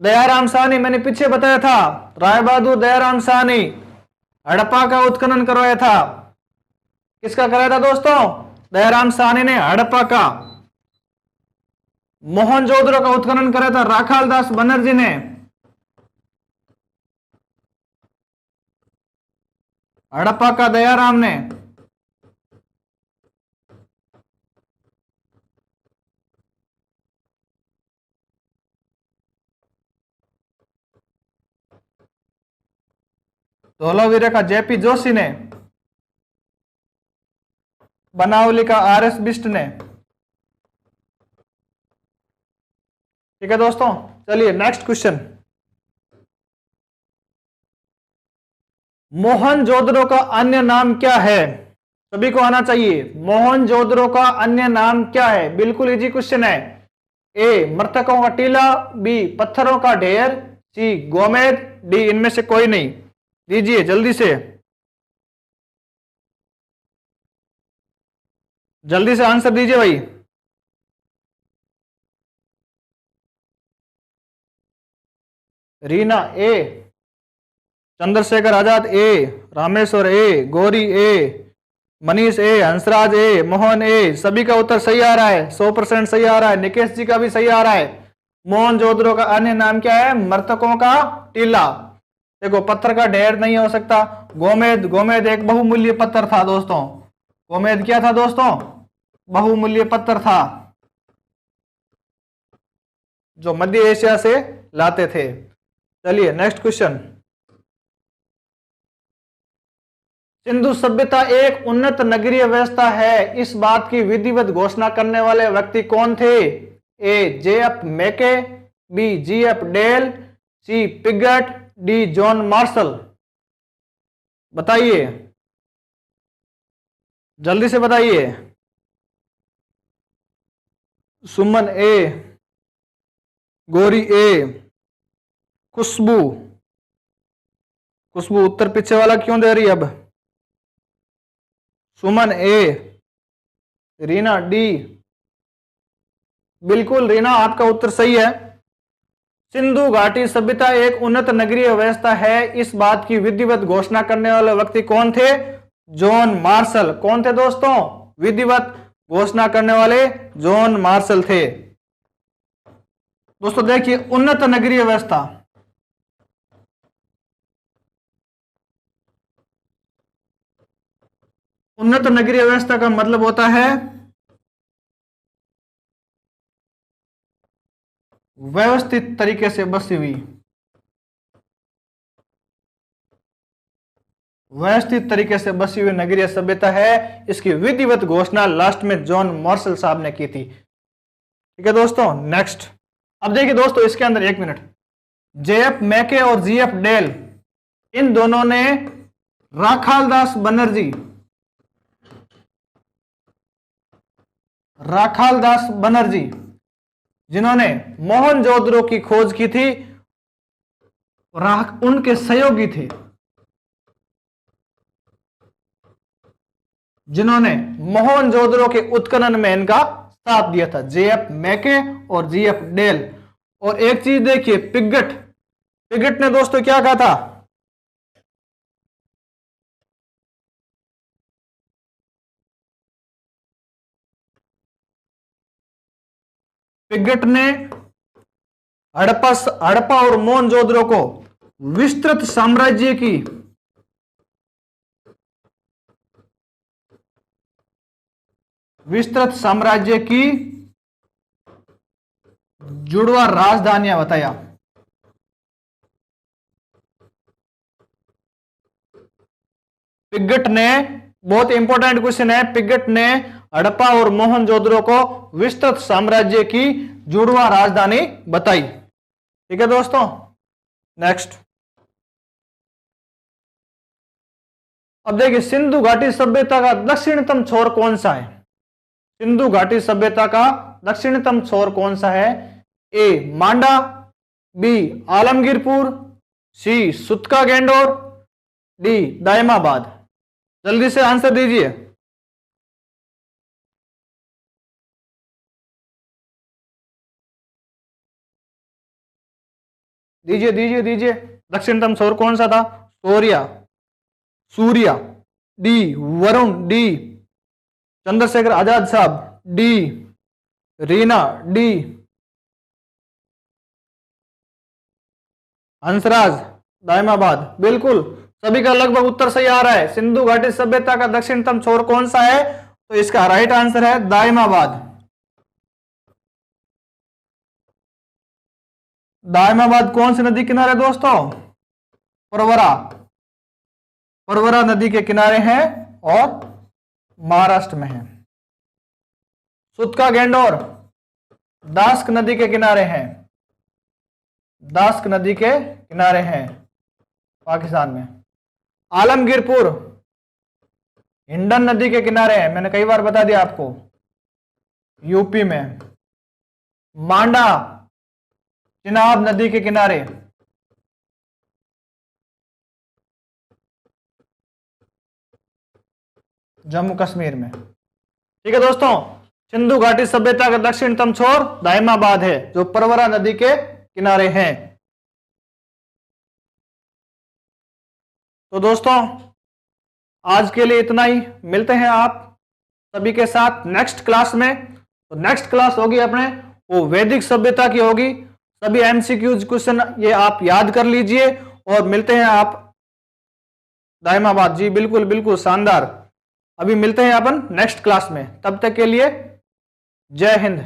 A: दयाराम साहनी, मैंने पीछे बताया था, राय बहादुर दयाराम साहनी, हड़प्पा का उत्खनन करवाया था। किसका कराया था दोस्तों, दयाराम साहनी ने हड़प्पा का। मोहनजोदड़ो का उत्खनन कराया था राखाल दास बनर्जी ने। हड़प्पा का दयाराम ने। धोलावीरा का जेपी जोशी ने। बनावली का आरएस बिष्ट ने। ठीक है दोस्तों, चलिए नेक्स्ट क्वेश्चन। मोहनजोदड़ो का अन्य नाम क्या है, सभी को आना चाहिए। मोहनजोदड़ो का अन्य नाम क्या है, बिल्कुल इजी क्वेश्चन है। ए मृतकों का टीला, बी पत्थरों का ढेर, सी गोमेद, डी इनमें से कोई नहीं। दीजिए जल्दी से, जल्दी से आंसर दीजिए भाई। रीना ए, चंद्रशेखर आजाद ए, रामेश्वर ए, गौरी ए, मनीष ए, हंसराज ए, मोहन ए, सभी का उत्तर सही आ रहा है, 100% सही आ रहा है। निकेश जी का भी सही आ रहा है। मोहनजोदड़ो का अन्य नाम क्या है, मृतकों का टीला। देखो पत्थर का ढेर नहीं हो सकता। गोमेद, गोमेद एक बहुमूल्य पत्थर था दोस्तों। गोमेद क्या था दोस्तों, बहुमूल्य पत्थर था जो मध्य एशिया से लाते थे। चलिए नेक्स्ट क्वेश्चन। सिंधु सभ्यता एक उन्नत नगरीय व्यवस्था है, इस बात की विधिवत घोषणा करने वाले व्यक्ति कौन थे। ए जेएफ मैके, बी जीएफ डेल, सी पिगट, डी जॉन मार्शल। बताइए जल्दी से बताइए। सुमन ए, गोरी ए, खुशबू, खुशबू उत्तर पीछे वाला क्यों दे रही है अब। सुमन ए, रीना डी। बिल्कुल रीना आपका उत्तर सही है। सिंधु घाटी सभ्यता एक उन्नत नगरीय व्यवस्था है, इस बात की विधिवत घोषणा करने वाले व्यक्ति कौन थे, जॉन मार्शल। कौन थे दोस्तों, विधिवत घोषणा करने वाले जॉन मार्शल थे। दोस्तों देखिए उन्नत नगरीय व्यवस्था, उन्नत नगरीय व्यवस्था का मतलब होता है व्यवस्थित तरीके से बसी हुई, व्यवस्थित तरीके से बसी हुई नगरीय सभ्यता है। इसकी विधिवत घोषणा लास्ट में जॉन मार्शल साहब ने की थी। ठीक है दोस्तों, नेक्स्ट। अब देखिए दोस्तों इसके अंदर एक मिनट, जेएफ मैके और जीएफ डेल, इन दोनों ने राखालदास बनर्जी, राखालदास बनर्जी जिन्होंने मोहनजोदड़ो की खोज की थी, उनके सहयोगी थे, जिन्होंने मोहनजोदड़ो के उत्खनन में इनका साथ दिया था, जेएफ मैके और जीएफ डेल। और एक चीज देखिए, पिगट, पिगट ने दोस्तों क्या कहा था, पिगट ने हड़प्पा और मोहनजोदड़ो को विस्तृत साम्राज्य की, विस्तृत साम्राज्य की जुड़वा राजधानियां बताया। पिगट ने, बहुत इंपॉर्टेंट क्वेश्चन है, पिगट ने हड़प्पा और मोहनजोदड़ो को विस्तृत साम्राज्य की जुड़वा राजधानी बताई। ठीक है दोस्तों, नेक्स्ट। अब देखिए सिंधु घाटी सभ्यता का दक्षिणतम छोर कौन सा है, सिंधु घाटी सभ्यता का दक्षिणतम छोर कौन सा है। ए मांडा, बी आलमगीरपुर, सी सुतका गेंडोर, डी दायमाबाद। जल्दी से आंसर दीजिए। दीजिए दीजिए दीजिए। दक्षिणतम सौर कौन सा था? सूर्या, सूर्या। डी वरुण, डी चंद्रशेखर आजाद साहब, डी रीना, डी हंसराज, दायमाबाद। बिल्कुल सभी का लगभग उत्तर सही आ रहा है। सिंधु घाटी सभ्यता का दक्षिणतम छोर कौन सा है? तो इसका राइट आंसर है दायमाबाद। दायमाबाद कौन सी नदी किनारे दोस्तों? परवरा, परवरा नदी के किनारे है और महाराष्ट्र में है। सुतका गेंडोर दास्क नदी के किनारे है, दास्क नदी के किनारे हैं पाकिस्तान में। आलमगीरपुर हिंडन नदी के किनारे है, मैंने कई बार बता दिया आपको, यूपी में। मांडा चिनाब नदी के किनारे, जम्मू कश्मीर में। ठीक है दोस्तों, सिंधु घाटी सभ्यता का दक्षिणतम छोर दायमाबाद है, जो परवरा नदी के किनारे हैं। तो दोस्तों आज के लिए इतना ही। मिलते हैं आप सभी के साथ नेक्स्ट क्लास में। तो नेक्स्ट क्लास होगी अपने वो वैदिक सभ्यता की होगी। सभी एमसीक्यूज क्वेश्चन ये आप याद कर लीजिए और मिलते हैं आप दायमाबाद। जी बिल्कुल बिल्कुल शानदार। अभी मिलते हैं अपन नेक्स्ट क्लास में, तब तक के लिए जय हिंद।